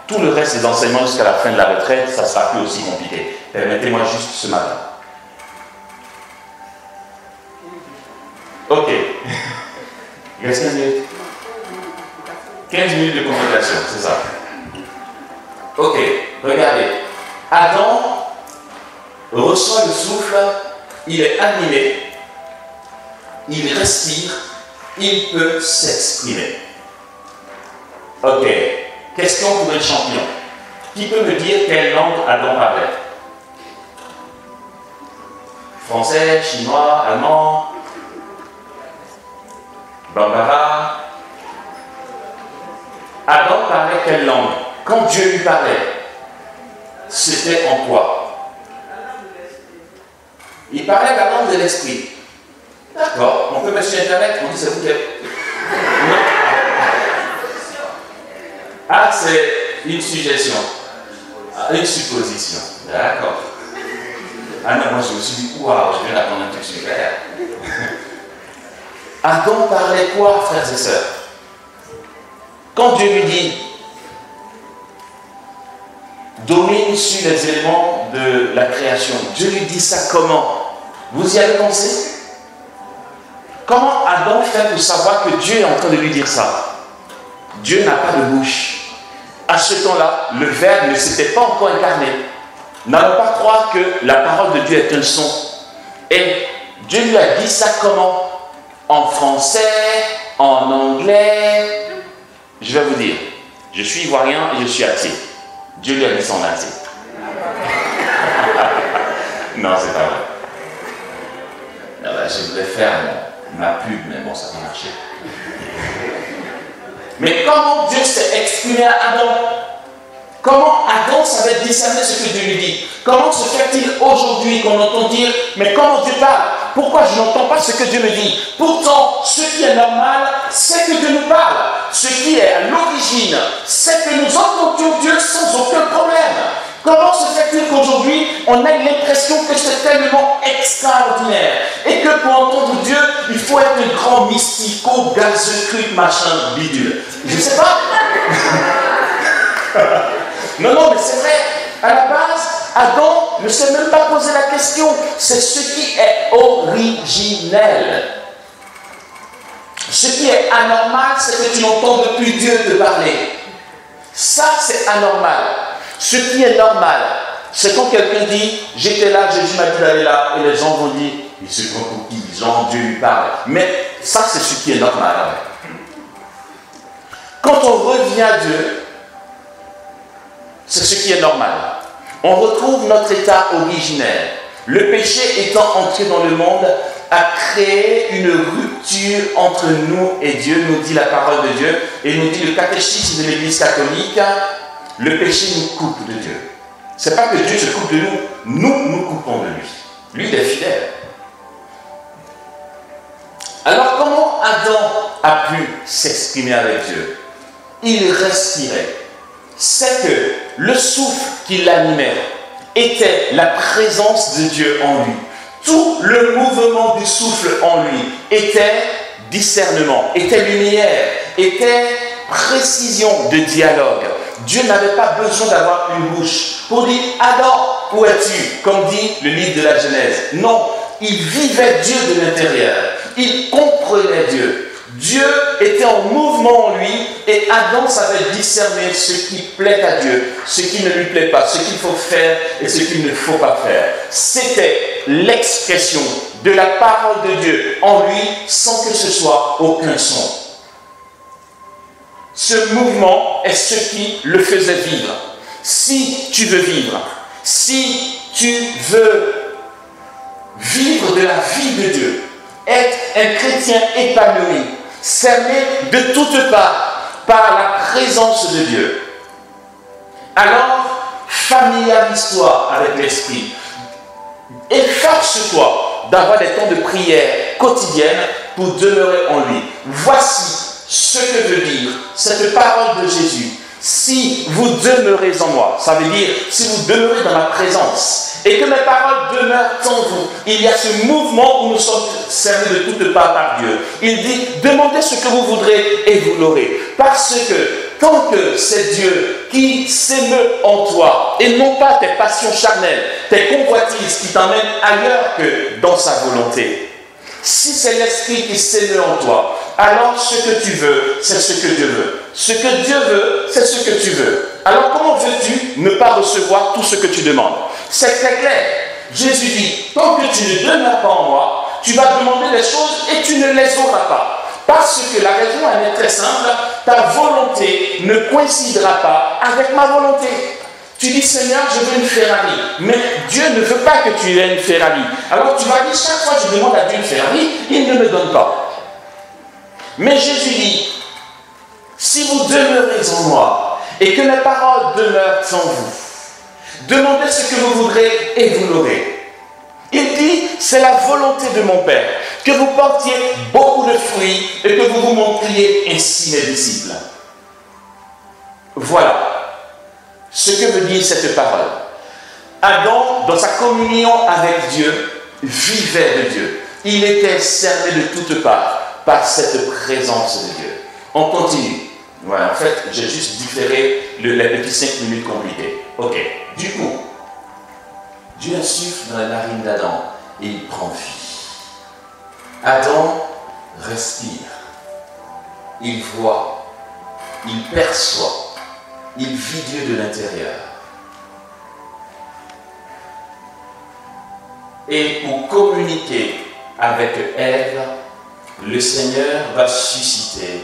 Tout le reste des enseignements jusqu'à la fin de la retraite, ça ne sera plus aussi compliqué. Permettez-moi juste ce matin. Ok. Il reste 15 minutes. 15 minutes de contemplation, c'est ça. Ok, regardez. Adam reçoit le souffle, il est animé, il respire, il peut s'exprimer. Ok. Question pour un champion. Qui peut me dire quelle langue Adam parlait? Français, chinois, allemand, bambara. Adam parlait quelle langue? Quand Dieu lui parlait, c'était en quoi? Il parlait la langue de l'esprit. D'accord, on peut mettre sur Internet, on dit c'est vous qui êtes. Ah, c'est une suggestion. Une supposition. D'accord. Ah non, moi je me suis dit, waouh, je viens d'apprendre un truc super. Adam parlait quoi, frères et sœurs? Quand Dieu lui dit, domine sur les éléments de la création, Dieu lui dit ça comment? Vous y avez pensé? Comment Adam fait pour savoir que Dieu est en train de lui dire ça? Dieu n'a pas de bouche. À ce temps-là, le Verbe ne s'était pas encore incarné. N'allons pas croire que la parole de Dieu est un son. Et Dieu lui a dit ça comment? En français, en anglais. Je vais vous dire, je suis ivoirien et je suis athée. Dieu lui a dit ça en athée. Non, c'est pas vrai. Ah ben, je voulais faire ma pub, mais bon, ça n'a pas marché. Mais comment Dieu s'est exprimé à Adam? Comment Adam savait discerner ce que Dieu lui dit? Comment se fait-il aujourd'hui qu'on entend dire, mais comment Dieu parle? Pourquoi je n'entends pas ce que Dieu me dit? Pourtant, ce qui est normal, c'est que Dieu nous parle. Ce qui est à l'origine, c'est que nous entendions Dieu sans aucun problème. Comment se fait-il qu'aujourd'hui, on ait l'impression que c'est tellement extraordinaire et que pour entendre Dieu, il faut être un grand mystico, gazeux, truc, machin, bidule? Je ne sais pas. Non, mais c'est vrai. À la base, Adam ne s'est même pas posé la question. C'est ce qui est originel. Ce qui est anormal, c'est que tu n'entends plus Dieu te parler. Ça, c'est anormal. Ce qui est normal, c'est quand quelqu'un dit « J'étais là, Jésus m'a dit d'aller là » et les gens vont dire « Il se prend pour qui? Jean, Dieu lui parle. » Mais ça, c'est ce qui est normal. Quand on revient à Dieu, c'est ce qui est normal. On retrouve notre état originaire. Le péché étant entré dans le monde, a créé une rupture entre nous et Dieu, nous dit la parole de Dieu, et nous dit le catéchisme de l'Église catholique, le péché nous coupe de Dieu. Ce n'est pas que Dieu se coupe de nous, nous coupons de lui. Lui, il est fidèle. Alors comment Adam a pu s'exprimer avec Dieu? Il respirait. C'est que le souffle qui l'animait était la présence de Dieu en lui. Tout le mouvement du souffle en lui était discernement, était lumière, était précision de dialogue. Dieu n'avait pas besoin d'avoir une bouche pour dire « Adam, où es-tu » comme dit le livre de la Genèse. Non, il vivait Dieu de l'intérieur. Il comprenait Dieu. Dieu était en mouvement en lui et Adam savait discerner ce qui plaît à Dieu, ce qui ne lui plaît pas, ce qu'il faut faire et ce qu'il ne faut pas faire. C'était l'expression de la parole de Dieu en lui sans que ce soit aucun son. Ce mouvement est ce qui le faisait vivre. Si tu veux vivre, si tu veux vivre de la vie de Dieu, être un chrétien épanoui, cerné de toutes parts par la présence de Dieu. Alors, familiarise-toi avec l'Esprit. Efforce-toi d'avoir des temps de prière quotidienne pour demeurer en lui. Voici ce que veut dire cette parole de Jésus. Si vous demeurez en moi, ça veut dire si vous demeurez dans ma présence et que mes paroles demeurent en vous, il y a ce mouvement où nous sommes servis de toutes parts par Dieu. Il dit, demandez ce que vous voudrez et vous l'aurez. Parce que tant que c'est Dieu qui s'émeut en toi et non pas tes passions charnelles, tes convoitises qui t'emmènent ailleurs que dans sa volonté. Si c'est l'Esprit qui s'émeut en toi, alors ce que tu veux, c'est ce que Dieu veut. Ce que Dieu veut, c'est ce que tu veux. Alors comment veux-tu ne pas recevoir tout ce que tu demandes? C'est très clair. Jésus dit, tant que tu ne demeures pas en moi, tu vas demander des choses et tu ne les auras pas. Parce que la raison, elle est très simple, ta volonté ne coïncidera pas avec ma volonté. Tu dis, Seigneur, je veux une Ferrari. Mais Dieu ne veut pas que tu aies une Ferrari. Alors tu vas dire, chaque fois que je demande à Dieu une Ferrari, il ne me donne pas. Mais Jésus dit, si vous demeurez en moi et que mes paroles demeurent en vous, demandez ce que vous voudrez et vous l'aurez. Il dit, c'est la volonté de mon Père, que vous portiez beaucoup de fruits et que vous vous montriez ainsi mes disciples. Voilà ce que veut dire cette parole. Adam, dans sa communion avec Dieu, vivait de Dieu. Il était cerné de toutes parts par cette présence de Dieu. On continue. Voilà, en fait, j'ai juste différé les petits 5 minutes compliquées. Ok. Du coup, Dieu insuffle dans la narine d'Adam et il prend vie. Adam respire. Il voit. Il perçoit. Il vit Dieu de l'intérieur. Et pour communiquer avec Ève, le Seigneur va susciter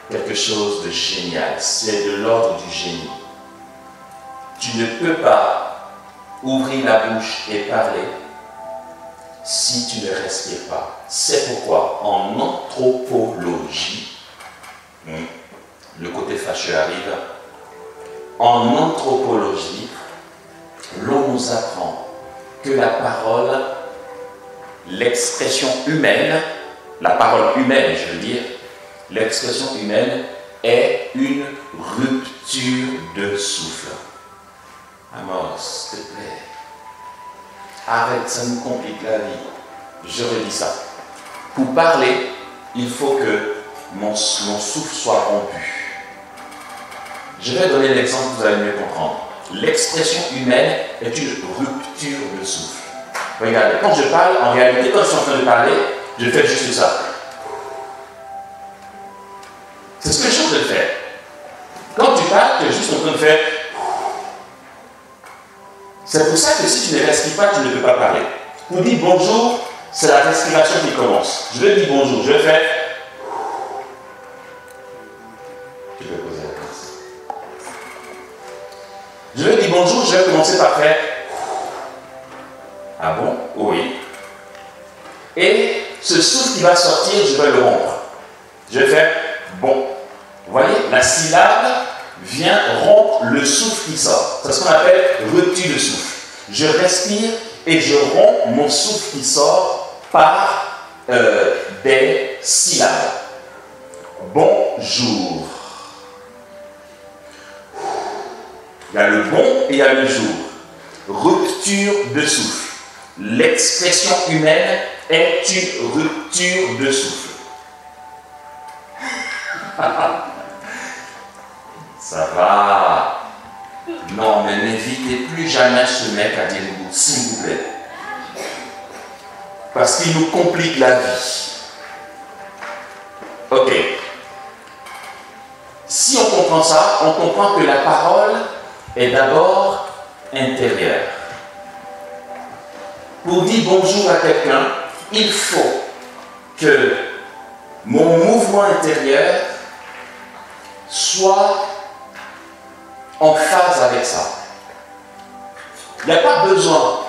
quelque chose de génial. C'est de l'ordre du génie. Tu ne peux pas ouvrir la bouche et parler si tu ne respires pas. C'est pourquoi en anthropologie, le côté fâcheux arrive, en anthropologie, l'on nous apprend que la parole, l'expression humaine, la parole humaine, je veux dire, l'expression humaine est une rupture de souffle. Amos, s'il te plaît, arrête, ça nous complique la vie. Je redis ça. Pour parler, il faut que mon souffle soit rompu. Je vais donner l'exemple que vous allez mieux comprendre. L'expression humaine est une rupture de souffle. Regardez, quand je parle, en réalité, quand je suis en train de parler, je fais juste ça. C'est ce que je suis en train de faire. Quand tu parles, tu es juste en train de faire. C'est pour ça que si tu ne respires pas, tu ne peux pas parler. Pour dire bonjour, c'est la respiration qui commence. Je vais dire bonjour, je vais faire. Tu peux poser la place. Je vais dire bonjour, je vais commencer par faire. Ah bon? Oui. Et ce souffle qui va sortir, je vais le rompre. Je vais faire bon. Vous voyez, la syllabe vient rompre le souffle qui sort. C'est ce qu'on appelle rupture de souffle. Je respire et je romps mon souffle qui sort par des syllabes. Bonjour. Il y a le bon et il y a le jour. Rupture de souffle. L'expression humaine est une rupture de souffle. Ça va. Non, mais n'invitez plus jamais ce mec à dire le goût, s'il vous plaît. Parce qu'il nous complique la vie. Ok. Si on comprend ça, on comprend que la parole est d'abord intérieure. Pour dire bonjour à quelqu'un, il faut que mon mouvement intérieur soit en phase avec ça. Il n'y a pas besoin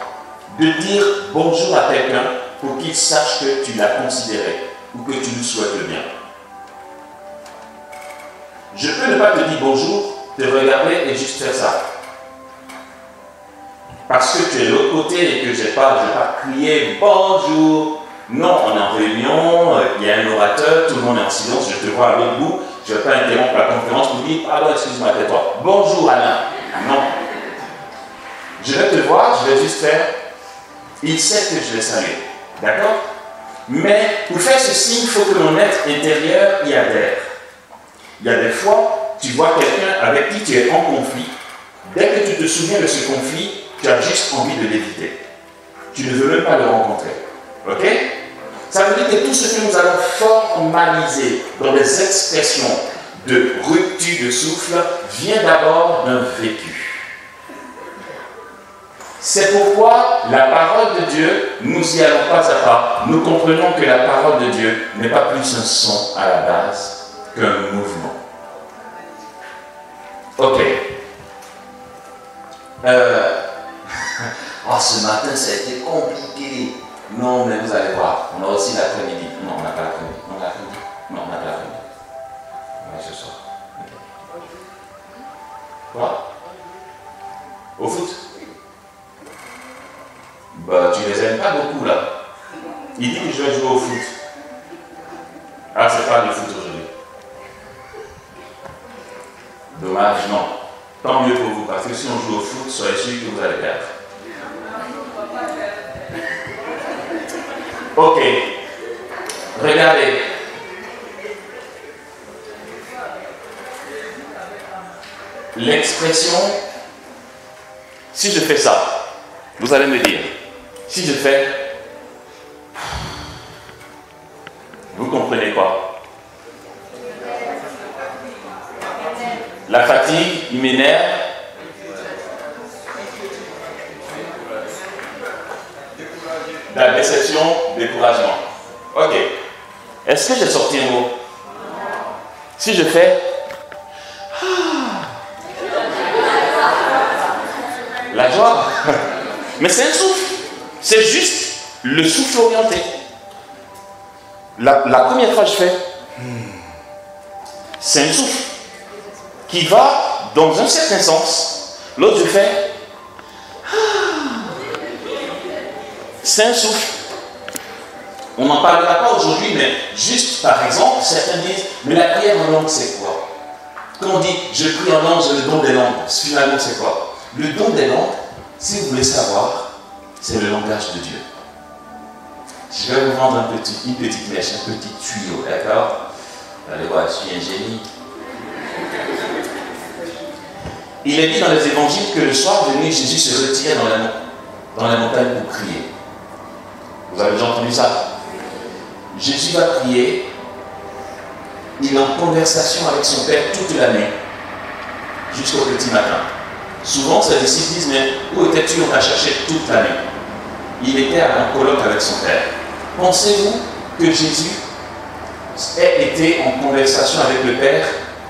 de dire bonjour à quelqu'un pour qu'il sache que tu l'as considéré ou que tu lui souhaites le bien. Je peux ne pas te dire bonjour, te regarder et juste faire ça. Parce que tu es de l'autre côté et que je n'ai pas crié bonjour. Non, on est en réunion, il y a un orateur, tout le monde est en silence, je te vois à l'autre bout, je ne vais pas interrompre la conférence pour dire pardon, excuse-moi, tais-toi. Bonjour Alain. Non. Je vais te voir, je vais juste faire. Il sait que je vais saluer. D'accord? Mais pour faire ce signe, il faut que mon être intérieur y adhère. Il y a des fois, tu vois quelqu'un avec qui tu es en conflit. Dès que tu te souviens de ce conflit, tu as juste envie de l'éviter. Tu ne veux même pas le rencontrer. Ok? Ça veut dire que tout ce que nous allons formaliser dans des expressions de rupture de souffle vient d'abord d'un vécu. C'est pourquoi la parole de Dieu, nous y allons pas à pas. Nous comprenons que la parole de Dieu n'est pas plus un son à la base qu'un mouvement. Ok. Oh, ce matin, ça a été compliqué. Non, mais vous allez voir. On a aussi l'après-midi. Non, on n'a pas l'après-midi. Non, l'après-midi. Non, on n'a pas l'après-midi. Ouais, ce soir. Okay. Quoi? Au foot? Bah, tu les aimes pas beaucoup, là. Il dit que je vais jouer au foot. Ah, c'est pas le foot aujourd'hui. Dommage, non. Tant mieux pour vous, parce que si on joue au foot, soyez sûr que vous allez perdre. Ok. Regardez. L'expression, si je fais ça, vous allez me dire, si je fais, vous comprenez quoi? La fatigue, il m'énerve. La déception, découragement. Ok. Est-ce que j'ai sorti un mot? Si je fais, la joie. Mais c'est un souffle. C'est juste le souffle orienté. La première fois, je fais, c'est un souffle qui va dans un certain sens. L'autre, je fais, c'est un souffle. On n'en parlera pas aujourd'hui, mais juste par exemple, certains disent, mais la prière en langue, c'est quoi? Quand on dit, je prie en langue, j'ai le don des langues, finalement, c'est quoi? Le don des langues, si vous voulez savoir, c'est le langage de Dieu. Je vais vous vendre une petite mèche, un petit tuyau, d'accord? Allez voir, je suis un génie. Il est dit dans les évangiles que le soir venu, Jésus se retirait dans la montagne pour prier. Vous avez déjà entendu ça? Jésus va prier, il est en conversation avec son Père toute l'année, jusqu'au petit matin. Souvent, ses disciples disent, mais où étais-tu? On t'a cherché toute l'année. Il était en colloque avec son Père. Pensez-vous que Jésus ait été en conversation avec le Père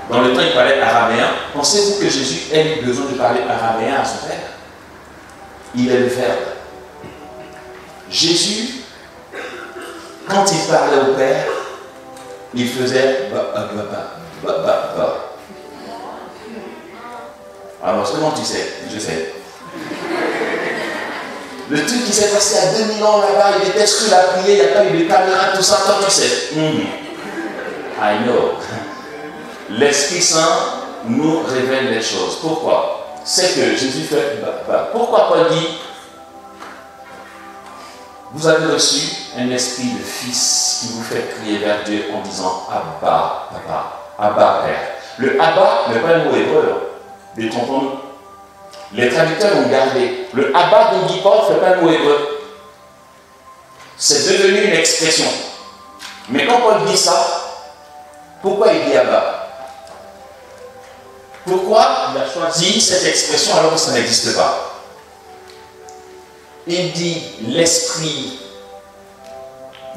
dans le temps il parlait araméen? Pensez-vous que Jésus ait eu besoin de parler araméen à son Père? Il est le Verbe. Jésus, quand il parlait au Père, il faisait ba. Alors, comment tu sais? Je sais. Le truc qui s'est passé à 2000 ans là-bas, il était sous la prière, il n'y a pas eu de caméra, tout ça, toi tu sais. I know. L'Esprit Saint nous révèle les choses. Pourquoi? C'est que Jésus fait ba. Pourquoi Paul dit, vous avez reçu un esprit de fils qui vous fait crier vers Dieu en disant Abba, Papa, Abba, Père. Le Abba n'est pas un mot hébreu. Détrompons-nous. Les traducteurs ont gardé. Le Abba dont dit Paul ne fait pas un mot hébreu. C'est devenu une expression. Mais quand Paul dit ça, pourquoi il dit Abba? Pourquoi il a choisi cette expression alors que ça n'existe pas? Il dit l'esprit.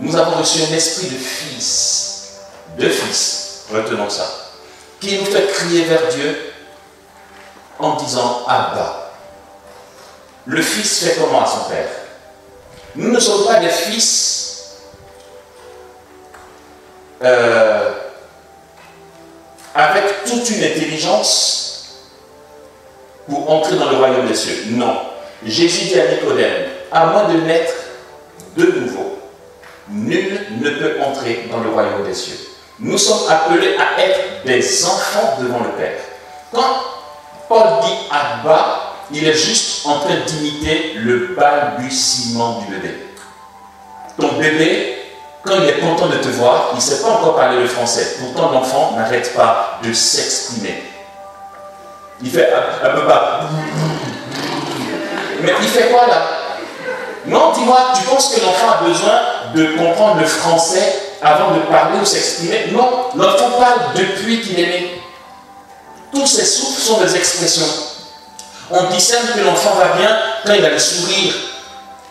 Nous avons reçu un esprit de fils. De fils. Retenons ça. Qui nous fait crier vers Dieu en disant Abba. Le fils fait comment à son père? Nous ne sommes pas des fils avec toute une intelligence pour entrer dans le royaume des cieux. Non. Jésus dit à Nicodème, à moins de naître de nouveau, nul ne peut entrer dans le royaume des cieux. Nous sommes appelés à être des enfants devant le Père. Quand Paul dit Abba, il est juste en train d'imiter le balbutiement du bébé. Ton bébé, quand il est content de te voir, il ne sait pas encore parler le français. Pourtant, l'enfant n'arrête pas de s'exprimer. Il fait un peu pas. Mais il fait quoi là? Non, dis-moi, tu penses que l'enfant a besoin de comprendre le français avant de parler ou s'exprimer? Non, l'enfant parle depuis qu'il est né. Tous ces souffles sont des expressions. On discerne que l'enfant va bien quand il a le sourire.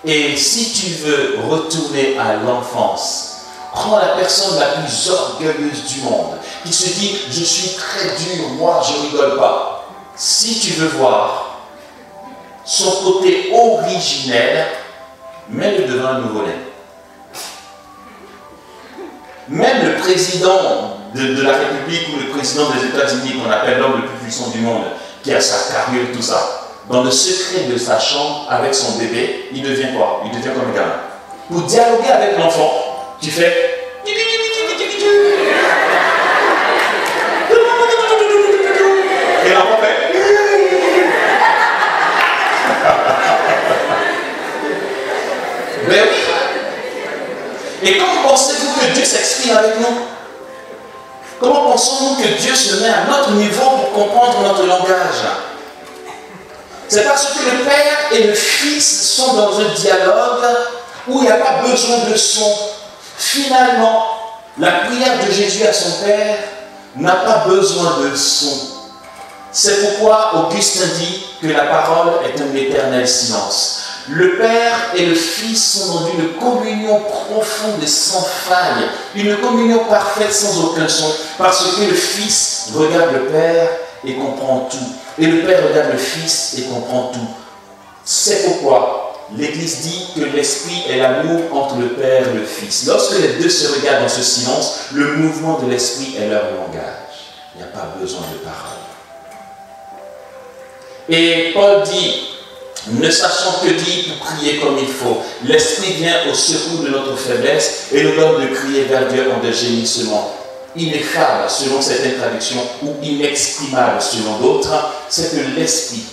Et si tu veux retourner à l'enfance, prends la personne la plus orgueilleuse du monde, qui se dit « je suis très dur, moi je ne rigole pas ». Si tu veux voir son côté originel, mets-le devant un nouveau-né. Même le président de la République ou le président des États-Unis, qu'on appelle l'homme le plus puissant du monde, qui a sa carrure, tout ça, dans le secret de sa chambre avec son bébé, il devient quoi? Il devient comme un gamin. Pour dialoguer avec l'enfant, tu fais... Et l'enfant fait... Mais oui. Et comment pensez-vous que Dieu s'exprime avec nous? Comment pensons-nous que Dieu se met à notre niveau pour comprendre notre langage? C'est parce que le Père et le Fils sont dans un dialogue où il n'y a pas besoin de son. Finalement, la prière de Jésus à son Père n'a pas besoin de son. C'est pourquoi Augustin dit que la parole est un éternel silence. Le Père et le Fils sont dans une communion profonde et sans faille, une communion parfaite sans aucun son, parce que le Fils regarde le Père et comprend tout. Et le Père regarde le Fils et comprend tout. C'est pourquoi l'Église dit que l'Esprit est l'amour entre le Père et le Fils. Lorsque les deux se regardent dans ce silence, le mouvement de l'Esprit est leur langage. Il n'y a pas besoin de parole. Et Paul dit, ne sachant que dire pour prier comme il faut, l'Esprit vient au secours de notre faiblesse et nous donne de crier vers Dieu en des gémissements ineffables selon certaines traductions ou inexprimables selon d'autres. C'est que l'Esprit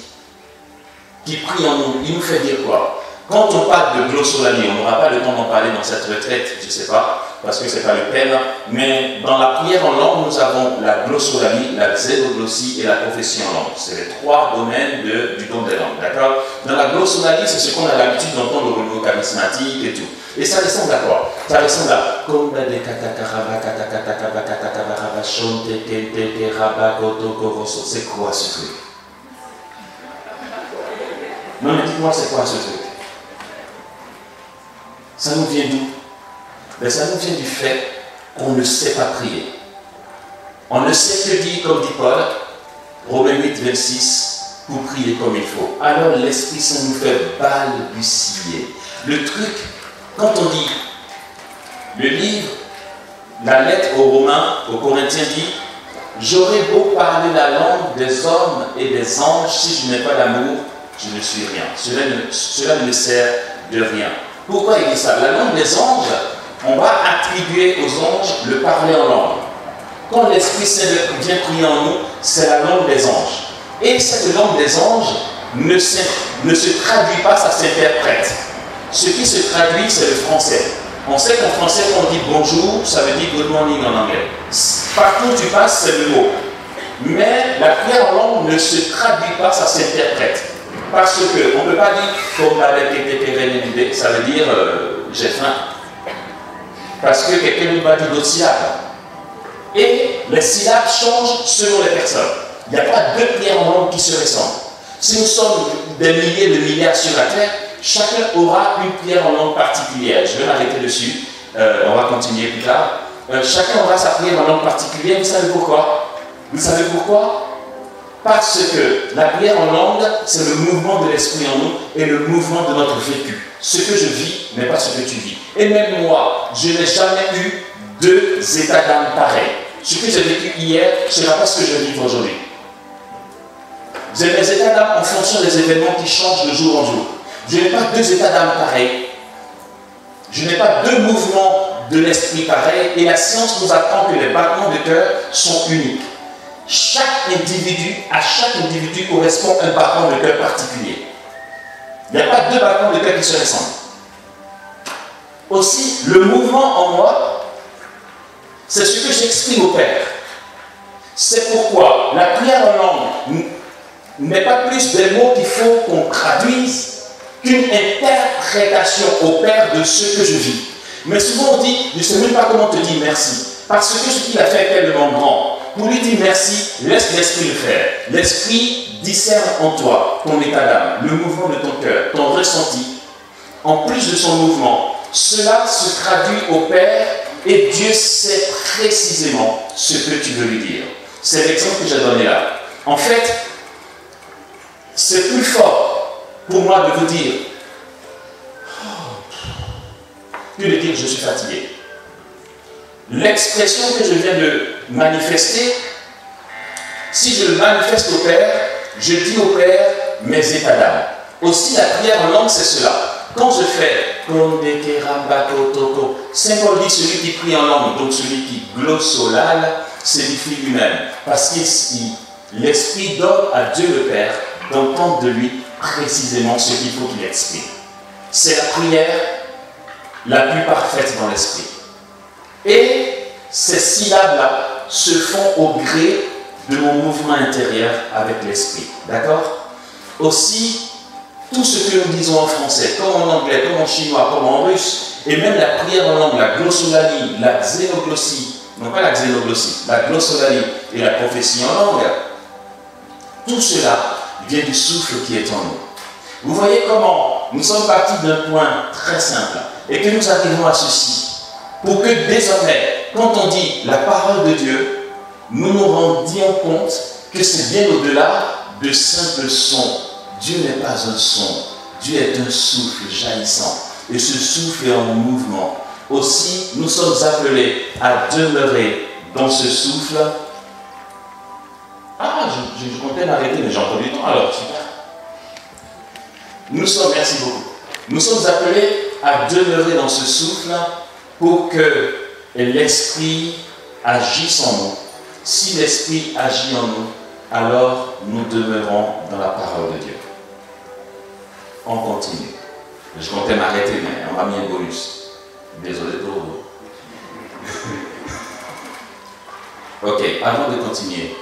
qui prie en nous, il nous fait dire quoi? Quand on parle de glossolalie, on n'aura pas le temps d'en parler dans cette retraite, je ne sais pas, parce que ce n'est pas le thème, mais dans la prière en langue, nous avons la glossolalie, la xéroglossie et la prophétie en langue. C'est les trois domaines du don des langues, d'accord? Dans la glossolalie, c'est ce qu'on a l'habitude d'entendre au niveau charismatique et tout. Et ça ressemble à quoi? Ça ressemble à c'est quoi ce truc? Non mais dis-moi, c'est quoi ce truc? Ça nous vient d'où? Ben, ça nous vient du fait qu'on ne sait pas prier. On ne sait que dire, comme dit Paul, Romains 8, 26, pour prier comme il faut. Alors l'Esprit Saint nous fait balbutier. Le truc, quand on dit, le livre, la lettre aux Romains, aux Corinthiens dit, j'aurais beau parler la langue des hommes et des anges, si je n'ai pas d'amour, je ne suis rien. Cela ne me sert de rien. Pourquoi il dit ça? La langue des anges, on va attribuer aux anges le parler en langue. Quand l'Esprit Saint vient prier en nous, c'est la langue des anges. Et cette langue des anges ne se traduit pas, ça s'interprète. Ce qui se traduit, c'est le français. On sait qu'en français, quand on dit bonjour, ça veut dire good morning en anglais. Partout où tu passes, c'est le mot. Mais la prière en langue ne se traduit pas, ça s'interprète. Parce qu'on ne peut pas dire comme la ça veut dire j'ai faim. Parce que quelqu'un nous va dire d'autres syllabes. Et les syllabes changent selon les personnes. Il n'y a pas deux prières en langue qui se ressemblent. Si nous sommes des milliers de milliards sur la terre, chacun aura une prière en langue particulière. Je vais m'arrêter dessus. On va continuer plus tard. Chacun aura sa prière en langue particulière. Vous savez pourquoi? Vous savez pourquoi? Parce que la prière en langue, c'est le mouvement de l'esprit en nous et le mouvement de notre vécu. Ce que je vis n'est pas ce que tu vis. Et même moi, je n'ai jamais eu deux états d'âme pareils. Ce que j'ai vécu hier, ce n'est pas ce que je vis aujourd'hui. J'ai mes états d'âme en fonction des événements qui changent de jour en jour. Je n'ai pas deux états d'âme pareils. Je n'ai pas deux mouvements de l'esprit pareils. Et la science nous apprend que les battements de cœur sont uniques. À chaque individu correspond un battement de cœur particulier. Il n'y a pas deux battements de cœur qui se ressemblent. Aussi, le mouvement en moi, c'est ce que j'exprime au Père. C'est pourquoi la prière en langue n'est pas plus des mots qu'il faut qu'on traduise qu'une interprétation au Père de ce que je vis. Mais souvent on dit, je ne sais même pas comment te dire merci, parce que ce qu'il a fait est tellement grand. Pour lui dire merci, laisse l'esprit le faire. L'esprit discerne en toi ton état d'âme, le mouvement de ton cœur, ton ressenti. En plus de son mouvement, cela se traduit au Père et Dieu sait précisément ce que tu veux lui dire. C'est l'exemple que j'ai donné là. En fait, c'est plus fort pour moi de vous dire que de dire je suis fatigué. L'expression que je viens de manifester, si je le manifeste au Père, je dis au Père mes états d'âme. Aussi la prière en langue, c'est cela. Quand je fais Saint Paul dit celui qui prie en langue, donc celui qui glossolale, s'édifie lui-même. Parce que l'Esprit donne à Dieu le Père d'entendre de lui précisément ce qu'il faut qu'il exprime. C'est la prière la plus parfaite dans l'Esprit. Et ces syllabes-là se font au gré de mon mouvement intérieur avec l'Esprit. D'accord? Aussi, tout ce que nous disons en français, comme en anglais, comme en chinois, comme en russe, et même la prière en langue, la glossolalie, la xénoglossie, non pas la xénoglossie, la glossolalie et la prophétie en langue, tout cela vient du souffle qui est en nous. Vous voyez comment nous sommes partis d'un point très simple et que nous arrivons à ceci. Pour que désormais, quand on dit la parole de Dieu, nous nous rendions compte que c'est bien au-delà de simples sons. Dieu n'est pas un son, Dieu est un souffle jaillissant. Et ce souffle est en mouvement. Aussi, nous sommes appelés à demeurer dans ce souffle. Ah, je comptais m'arrêter, mais j'ai encore du temps, alors super. Merci beaucoup. Nous sommes appelés à demeurer dans ce souffle pour que l'Esprit agisse en nous. Si l'Esprit agit en nous, alors nous demeurons dans la parole de Dieu. On continue. Je comptais m'arrêter, mais on m'a mis un bonus. Désolé pour vous. Ok, avant de continuer,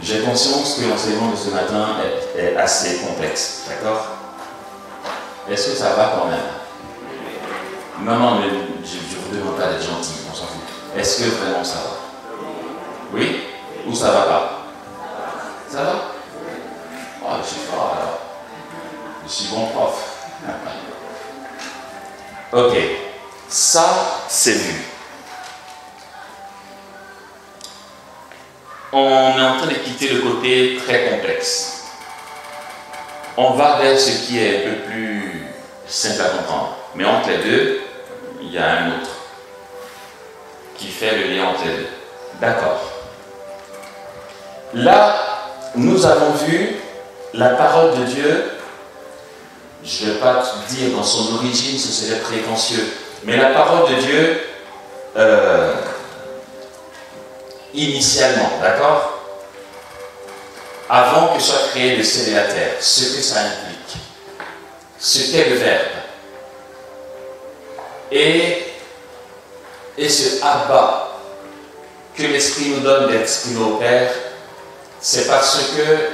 j'ai conscience que l'enseignement de ce matin est assez complexe. D'accord? Est-ce que ça va quand même? Non, mais je ne vous demande pas d'être gentil, on s'en fout. Est-ce que vraiment ça va? Oui? Ou ça va pas? Ça va? Oh, je suis fort alors. Je suis bon prof. Ok, ça c'est vu. On est en train de quitter le côté très complexe. On va vers ce qui est un peu plus simple à comprendre. Mais entre les deux, il y a un autre qui fait le lien entre les deux. D'accord. Là, nous avons vu la parole de Dieu. Je ne vais pas te dire dans son origine, ce serait prétentieux. Mais la parole de Dieu, initialement, d'accord? Avant que soit créé le ciel et la terre, ce que ça implique, ce qu'est le Verbe. Et ce Abba que l'Esprit nous donne d'exprimer au Père, c'est parce que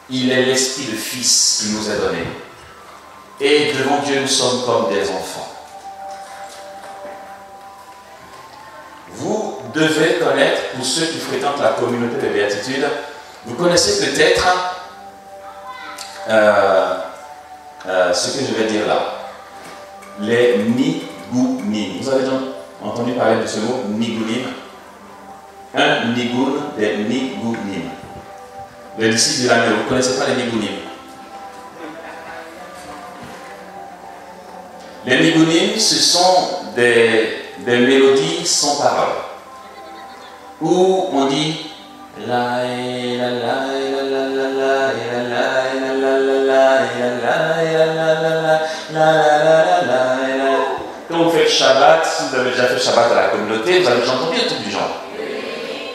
il est l'Esprit de Fils qui nous est donné. Et devant Dieu, nous sommes comme des enfants. Vous devez connaître, pour ceux qui fréquentent la communauté de béatitude, vous connaissez peut-être ce que je vais dire là. Les nigunim. Vous avez déjà entendu parler de ce mot, nigunim? Un nigun des nigunim. Les disciples de l'agneau, vous ne connaissez pas les Nigunim? Les Nigunim, ce sont des mélodies sans paroles, où on dit la la la la la la la la la la. Quand vous faites Shabbat, si vous avez déjà fait Shabbat à la communauté, vous avez déjà entendu un truc du genre.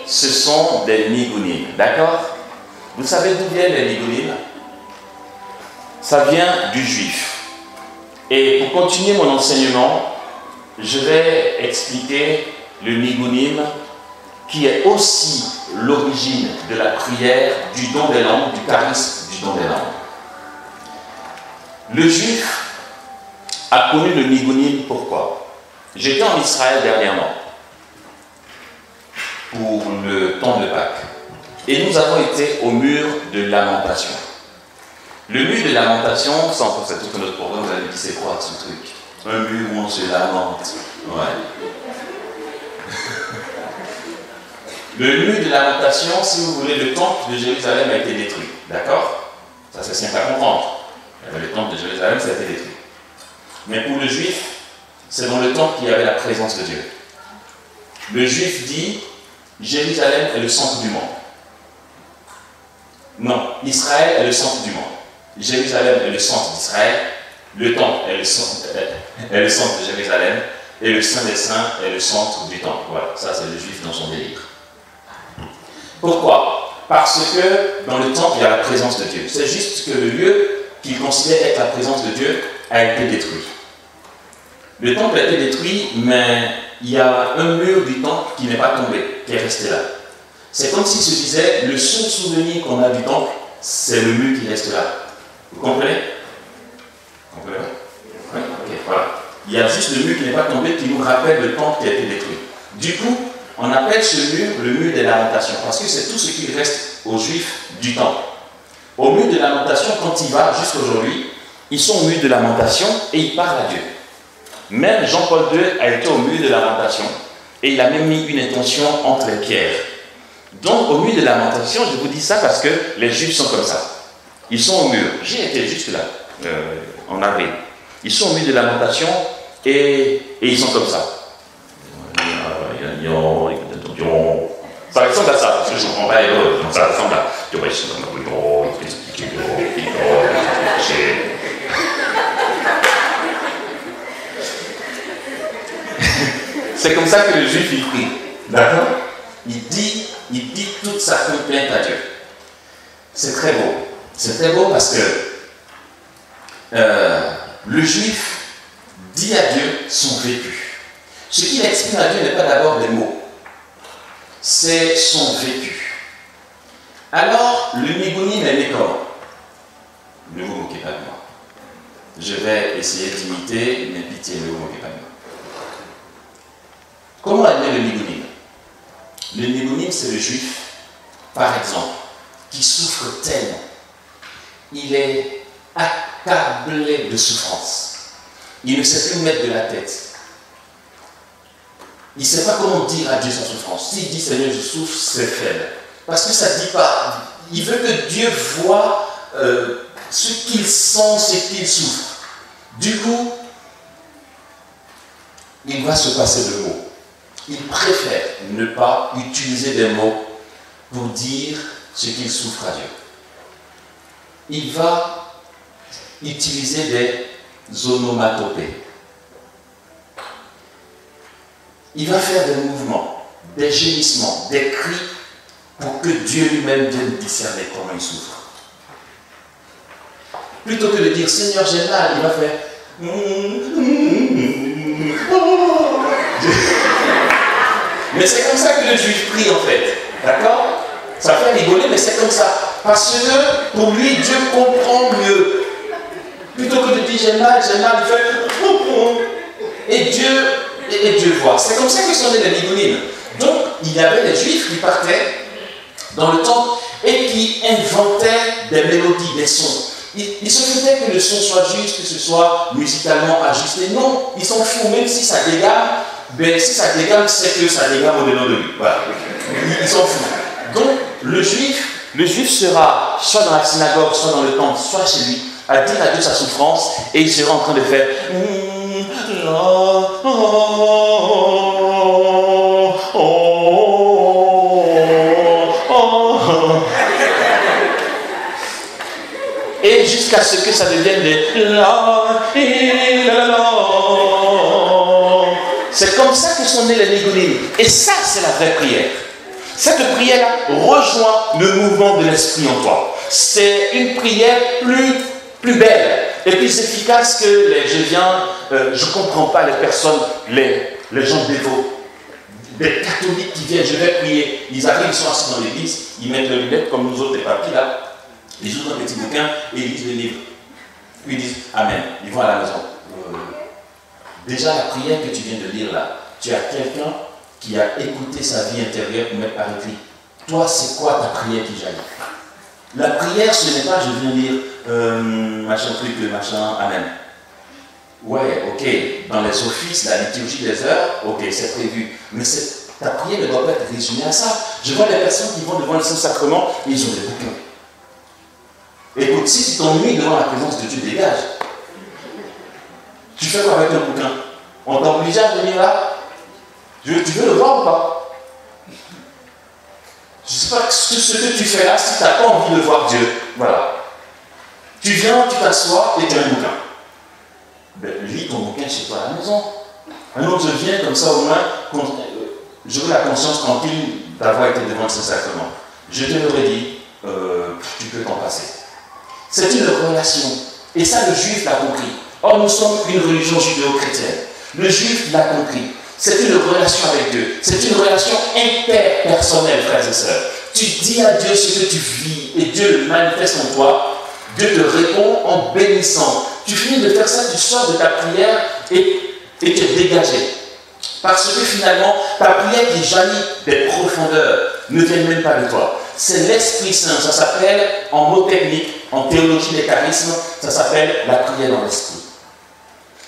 Ce sont des Nigunim, d'accord? Vous savez d'où viennent les Nigunim? Ça vient du juif. Et pour continuer mon enseignement, je vais expliquer le Nigunim, qui est aussi l'origine de la prière, du don des langues, du charisme du don des langues. Le juif a connu le Nigunim, pourquoi? J'étais en Israël dernièrement, pour le temps de Pâques, et nous avons été au mur de lamentation. Le mur de lamentation, c'est tout un autre programme, vous avez dit c'est quoi ce truc? Un mur où on se lamente. Ouais. Le mur de lamentation, si vous voulez, le temple de Jérusalem a été détruit. D'accord? Ça c'est simple à comprendre. Le temple de Jérusalem, ça a été détruit. Mais pour le juif, c'est dans le temple qu'il y avait la présence de Dieu. Le juif dit, Jérusalem est le centre du monde. Non, Israël est le centre du monde. Jérusalem est le centre d'Israël, le temple est le centre de Jérusalem, et le Saint des Saints est le centre du temple. Voilà, ça c'est le juif dans son délire. Pourquoi? Parce que dans le temple, il y a la présence de Dieu. C'est juste que le lieu qu'il considère être la présence de Dieu a été détruit. Le temple a été détruit, mais il y a un mur du temple qui n'est pas tombé, qui est resté là. C'est comme s'il se disait, le seul souvenir qu'on a du temple, c'est le mur qui reste là. Vous comprenez? Vous comprenez? Oui, ok, voilà. Il y a juste le mur qui n'est pas tombé qui nous rappelle le temple qui a été détruit. Du coup, on appelle ce mur le mur des lamentations, parce que c'est tout ce qui reste aux Juifs du temple. Au mur de lamentation, quand il va jusqu'aujourd'hui, ils sont au mur de lamentation et ils parlent à Dieu. Même Jean-Paul II a été au mur de lamentation et il a même mis une intention entre les pierres. Donc, au mur de lamentation, je vous dis ça parce que les Juifs sont comme ça. Ils sont au mur. J'ai été juste là, en avril. Ils sont au mur de lamentation et ils sont comme ça. Ça ressemble à ça, parce que je ne comprends pas hébreu. Donc ça ressemble à. C'est comme ça que le juif il prie. D'accord? Il dit toute sa complainte à Dieu. C'est très beau. C'est très beau parce que le juif dit à Dieu son vécu. Ce qu'il exprime à Dieu n'est pas d'abord des mots. C'est son vécu. Alors, le Nigunim est né comment? Ne vous moquez pas de moi. Je vais essayer d'imiter, mais pitié, ne vous moquez pas de moi. Comment est né le Nigunim? Le Nigunim, c'est le juif, par exemple, qui souffre tellement. Il est accablé de souffrance. Il ne sait plus mettre de la tête. Il ne sait pas comment dire à Dieu sa souffrance. S'il dit Seigneur, je souffre, c'est faible. Parce que ça ne dit pas. Il veut que Dieu voie ce qu'il sent, ce qu'il souffre. Du coup, il va se passer de mots. Il préfère ne pas utiliser des mots pour dire ce qu'il souffre à Dieu. Il va utiliser des onomatopées. Il va faire des mouvements, des gémissements, des cris pour que Dieu lui-même vienne discerner comment il souffre. Plutôt que de dire Seigneur, j'ai mal, il va faire Mais c'est comme ça que le juif prie en fait. D'accord? Ça fait rigoler, mais c'est comme ça. Parce que pour lui, Dieu comprend mieux. Plutôt que de dire j'ai mal, il fait et Dieu voit. C'est comme ça que sont nés les Nigunim. Donc, il y avait des Juifs qui partaient dans le temple et qui inventaient des mélodies, des sons. Il se faisait que le son soit juste, que ce soit musicalement ajusté. Non, ils s'en foutent, même si ça dégame, ben, si ça dégame, c'est que ça dégame au-dedans de lui. Voilà. Ils s'en foutent. Donc, le Juif Le juif sera soit dans la synagogue, soit dans le temple, soit chez lui, à dire à Dieu sa souffrance, et il sera en train de faire et jusqu'à ce que ça devienne des c'est comme ça que sont nés les Négonim. Et ça, c'est la vraie prière. Cette prière-là rejoint le mouvement de l'esprit en toi. C'est une prière plus belle et plus efficace que les je viens, je ne comprends pas les personnes, les gens dévots, des catholiques qui viennent, je vais prier. Ils arrivent, ils sont assis dans l'église, ils mettent leurs lunettes comme nous autres, les papiers là, ils ouvrent un petit bouquin et ils lisent le livre. Puis ils disent Amen. Ils vont à la maison. Déjà, la prière que tu viens de lire là, tu as quelqu'un qui a écouté sa vie intérieure pour mettre par écrit. Toi, c'est quoi ta prière qui jaillit? La prière, ce n'est pas je viens lire machin truc, machin, amen. Ouais, ok, dans les offices, la liturgie des heures, ok, c'est prévu. Mais ta prière ne doit pas être résumée à ça. Je vois des personnes qui vont devant le Saint-Sacrement et ils ont des bouquins. Écoute, si tu t'ennuies devant la présence de Dieu, dégage. Tu fais quoi avec un bouquin? On t'oblige à venir là? Tu veux le voir ou pas? Je ne sais pas ce que tu fais là si tu n'as pas envie de voir Dieu. Voilà. Tu viens, tu t'assois et tu as un bouquin. Ben, lis ton bouquin chez toi à la maison. Un autre vient comme ça au moins, j'aurai la conscience tranquille d'avoir été devant le Saint-Sacrement. Je te l'aurais dit, tu peux t'en passer. C'est une relation. Et ça, le juif l'a compris. Or, nous sommes une religion judéo-chrétienne. Le juif l'a compris. C'est une relation avec Dieu. C'est une relation interpersonnelle, frères et sœurs. Tu dis à Dieu ce que tu vis et Dieu le manifeste en toi. Dieu te répond en bénissant. Tu finis de faire ça, tu sors de ta prière et tu es dégagé. Parce que finalement, ta prière qui jaillit des profondeurs ne vient même pas de toi. C'est l'Esprit Saint. Ça s'appelle, en mots techniques, en théologie des charismes, ça s'appelle la prière dans l'Esprit.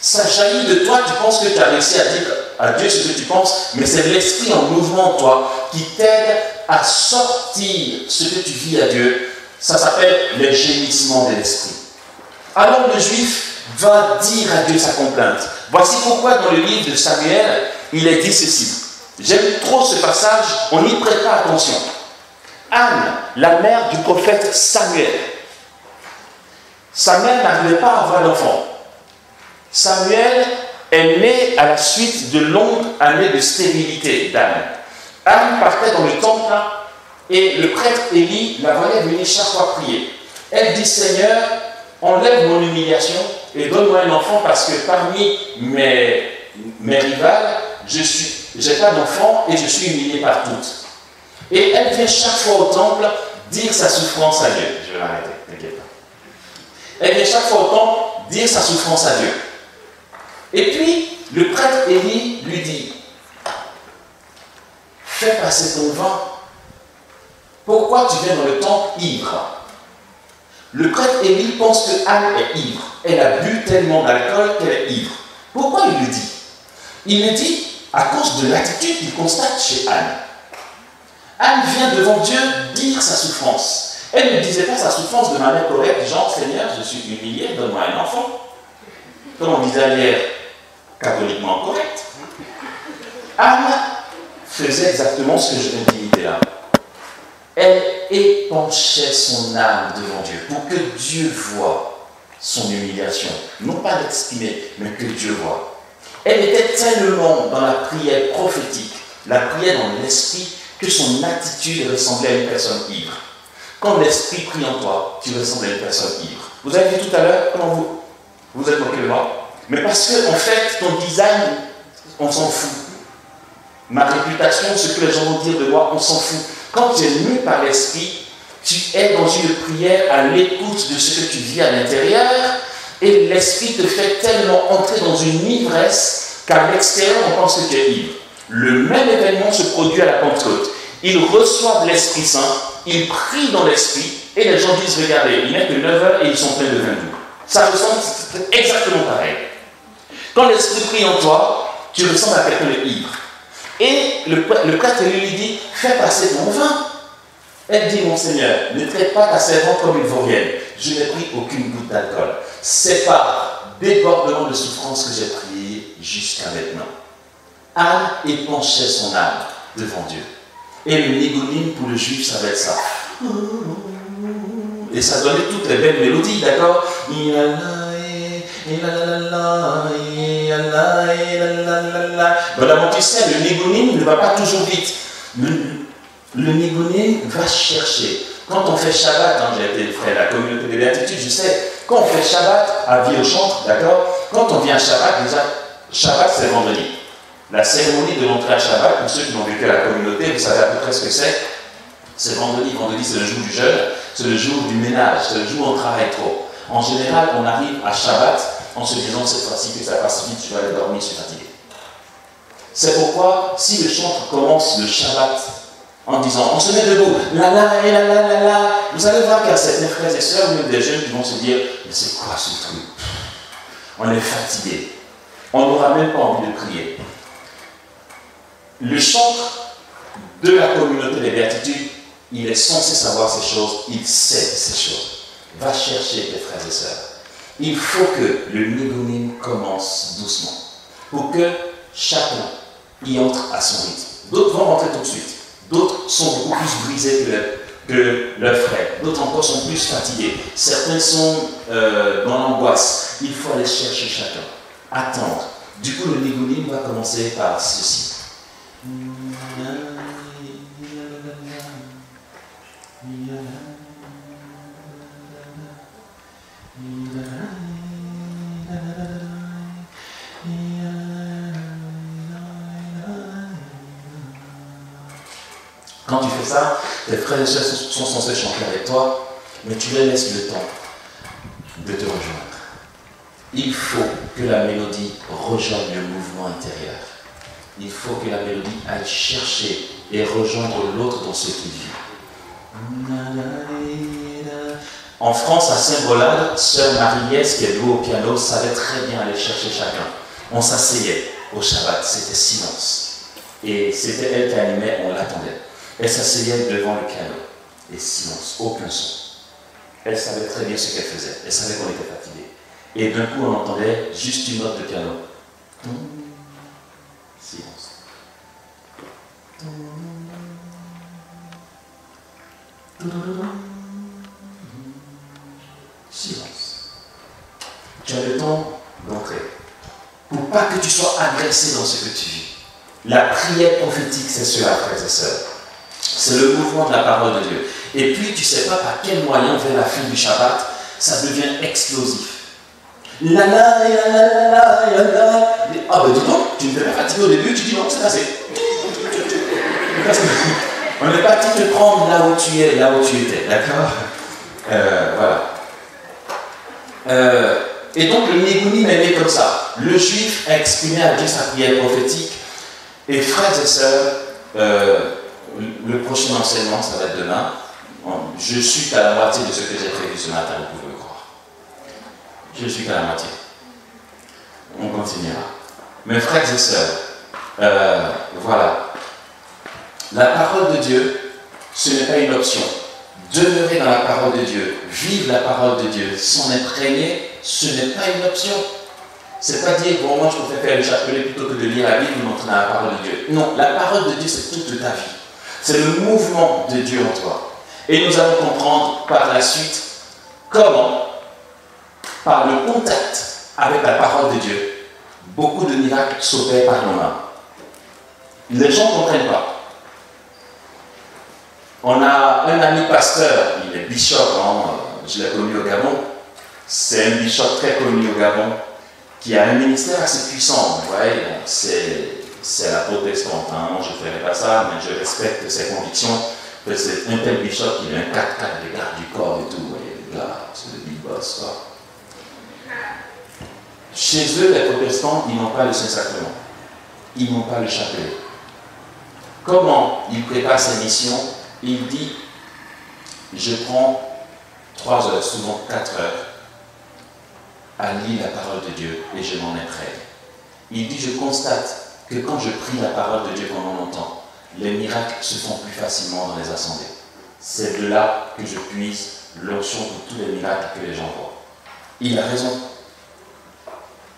Ça jaillit de toi, tu penses que tu as réussi à dire à Dieu ce que tu penses, mais c'est l'Esprit en mouvement en toi qui t'aide à sortir ce que tu vis à Dieu. Ça s'appelle les gémissements de l'Esprit. Alors le juif va dire à Dieu sa complainte. Voici pourquoi dans le livre de Samuel, il est dit ceci. J'aime trop ce passage, on n'y prête pas attention. Anne, la mère du prophète Samuel. Sa mère n'arrivait pas à avoir d'enfant. Samuel est né à la suite de longues années de stérilité d'Anne. Anne partait dans le temple et le prêtre Élie la voyait venir chaque fois prier. Elle dit, Seigneur, enlève mon humiliation et donne-moi un enfant parce que parmi mes rivales, j'ai pas d'enfant et je suis humiliée par toutes. Et elle vient chaque fois au temple dire sa souffrance à Dieu. Je vais l'arrêter, t'inquiète pas. Elle vient chaque fois au temple dire sa souffrance à Dieu. Et puis, le prêtre Élie lui dit, fais passer ton vin. Pourquoi tu viens dans le temple ivre? Le prêtre Élie pense que Anne est ivre. Elle a bu tellement d'alcool qu'elle est ivre. Pourquoi il le dit? Il le dit à cause de l'attitude qu'il constate chez Anne. Anne vient devant Dieu dire sa souffrance. Elle ne disait pas sa souffrance de manière correcte, genre, Seigneur, je suis humiliée, donne-moi un enfant. Comme on disait hier, catholiquement correct. Anne faisait exactement ce que je viens de dire là. Elle épanchait son âme devant Dieu pour que Dieu voie son humiliation. Non pas l'exprimer, mais que Dieu voie. Elle était tellement dans la prière prophétique, la prière dans l'esprit, que son attitude ressemblait à une personne ivre. Quand l'esprit prie en toi, tu ressembles à une personne ivre. Vous avez vu tout à l'heure comment vous êtes moqué de moi? Mais parce que, en fait, ton design, on s'en fout. Ma réputation, ce que les gens vont dire de moi, on s'en fout. Quand tu es mu par l'esprit, tu es dans une prière à l'écoute de ce que tu vis à l'intérieur, et l'esprit te fait tellement entrer dans une ivresse qu'à l'extérieur, on pense que tu es ivre. Le même événement se produit à la Pentecôte. Ils reçoivent l'Esprit Saint, ils prient dans l'Esprit, et les gens disent, regardez, il n'est que 9h et ils sont pleins de vin doux. Ça ressemble exactement pareil. Quand l'Esprit prie en toi, tu ressembles à quelqu'un d'ivre. Et le prêtre lui dit, fais passer ton vin. Elle dit, mon Seigneur, ne traite pas ta servante comme une vaurienne. Je n'ai pris aucune goutte d'alcool. C'est par débordement de souffrance que j'ai prié jusqu'à maintenant. Anne épanchait son âme devant Dieu. Et le négonyme pour le juif, ça va être ça. Et ça donnait toutes les belles mélodies, d'accord? Voilà, tu sais, le négonyme ne va pas toujours vite. Le négonyme va chercher. Quand on fait Shabbat, j'ai été frère de la communauté des béatitudes, je sais, quand on fait Shabbat à vie au chantre, d'accord? Quand on vient à Shabbat, déjà, Shabbat c'est vendredi. La cérémonie de l'entrée à Shabbat, pour ceux qui l'ont vécu à la communauté, vous savez à peu près ce que c'est. C'est vendredi. Vendredi, c'est le jour du jeûne, c'est le jour du ménage, c'est le jour où on travaille trop. En général, on arrive à Shabbat en se disant cette fois-ci que ça passe vite, je vais aller dormir, je suis fatigué. C'est pourquoi, si le chantre commence le Shabbat en disant on se met debout, la la et la la la la, vous allez voir qu'il y a certains frères et sœurs, ou même des jeunes qui vont se dire mais c'est quoi ce truc? On est fatigué. On n'aura même pas envie de prier. Le chantre de la communauté des béatitudes, il est censé savoir ces choses, il sait ces choses. Va chercher tes frères et sœurs. Il faut que le négonyme commence doucement, pour que chacun y entre à son rythme. D'autres vont rentrer tout de suite, d'autres sont beaucoup plus brisés que leurs frères, d'autres encore sont plus fatigués, certains sont dans l'angoisse. Il faut aller chercher chacun, attendre. Du coup, le négonyme va commencer par ceci. Quand tu fais ça, tes frères et sœurs sont censés chanter avec toi, mais tu leur laisses le temps de te rejoindre. Il faut que la mélodie rejoigne le mouvement intérieur. Il faut que la mélodie aille chercher et rejoindre l'autre dans ce qu'il vit. En France, à Saint-Brolade, sœur Marie-Liès, qui est douée au piano, savait très bien aller chercher chacun. On s'asseyait au Shabbat, c'était silence. Et c'était elle qui animait, on l'attendait. Elle s'asseyait devant le piano. Et silence, aucun son. Elle savait très bien ce qu'elle faisait. Elle savait qu'on était fatigué. Et d'un coup, on entendait juste une note de piano. Silence. Silence. Tu as le temps d'entrer. Pour pas que tu sois agressé dans ce que tu vis. La prière prophétique, c'est cela, frères et sœurs. C'est le mouvement de la parole de Dieu. Et puis, tu ne sais pas par quel moyen, vers la fin du Shabbat, ça devient explosif. La la la la la la la. Ah ben dis donc, tu ne t'es pas fatigué au début, tu dis non, c'est passé. On n'est pas dit de prendre là où tu es, là où tu étais, d'accord? Voilà. Et donc le négonyme est né comme ça. Le juif a exprimé à Dieu sa prière prophétique. Et frères et sœurs, le prochain enseignement, ça va être demain. Je suis qu'à la moitié de ce que j'ai prévu ce matin, vous pouvez le croire. Je suis qu'à la moitié. On continuera. Mes frères et sœurs, voilà. La parole de Dieu, ce n'est pas une option. Demeurer dans la parole de Dieu, vivre la parole de Dieu, s'en imprégner, ce n'est pas une option. C'est pas dire, bon, moi je préfère faire le chapelet plutôt que de lire la Bible ou montrer dans la parole de Dieu. Non, la parole de Dieu, c'est toute ta vie. C'est le mouvement de Dieu en toi. Et nous allons comprendre par la suite comment, par le contact avec la parole de Dieu, beaucoup de miracles s'opèrent par nos mains. Les gens ne comprennent pas. On a un ami pasteur, il est bishop, je l'ai connu au Gabon. C'est un bishop très connu au Gabon, qui a un ministère assez puissant. Vous voyez, c'est la protestante. Je ne ferai pas ça, mais je respecte ses convictions. C'est un tel bishop qui a un 4x4 de garde du corps et tout. Vous voyez, là, c'est le big boss. Quoi. Chez eux, les protestants, ils n'ont pas le Saint-Sacrement. Ils n'ont pas le chapelet. Comment il prépare sa mission? Il dit, je prends 3 heures, souvent 4 heures, à lire la parole de Dieu et je m'en imprègne. Il dit, je constate que quand je prie la parole de Dieu pendant longtemps, les miracles se font plus facilement dans les assemblées. c'est de là que je puise l'onction pour tous les miracles que les gens voient. Il a raison.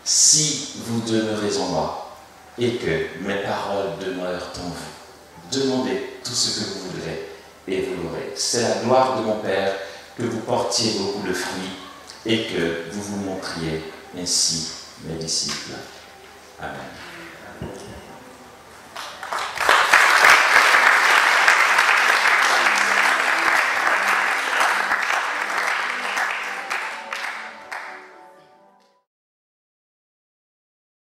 Si vous demeurez en moi et que mes paroles demeurent en vous, demandez tout ce que vous voudrez et vous l'aurez. C'est la gloire de mon Père que vous portiez beaucoup de fruits et que vous vous montriez ainsi mes disciples. Amen.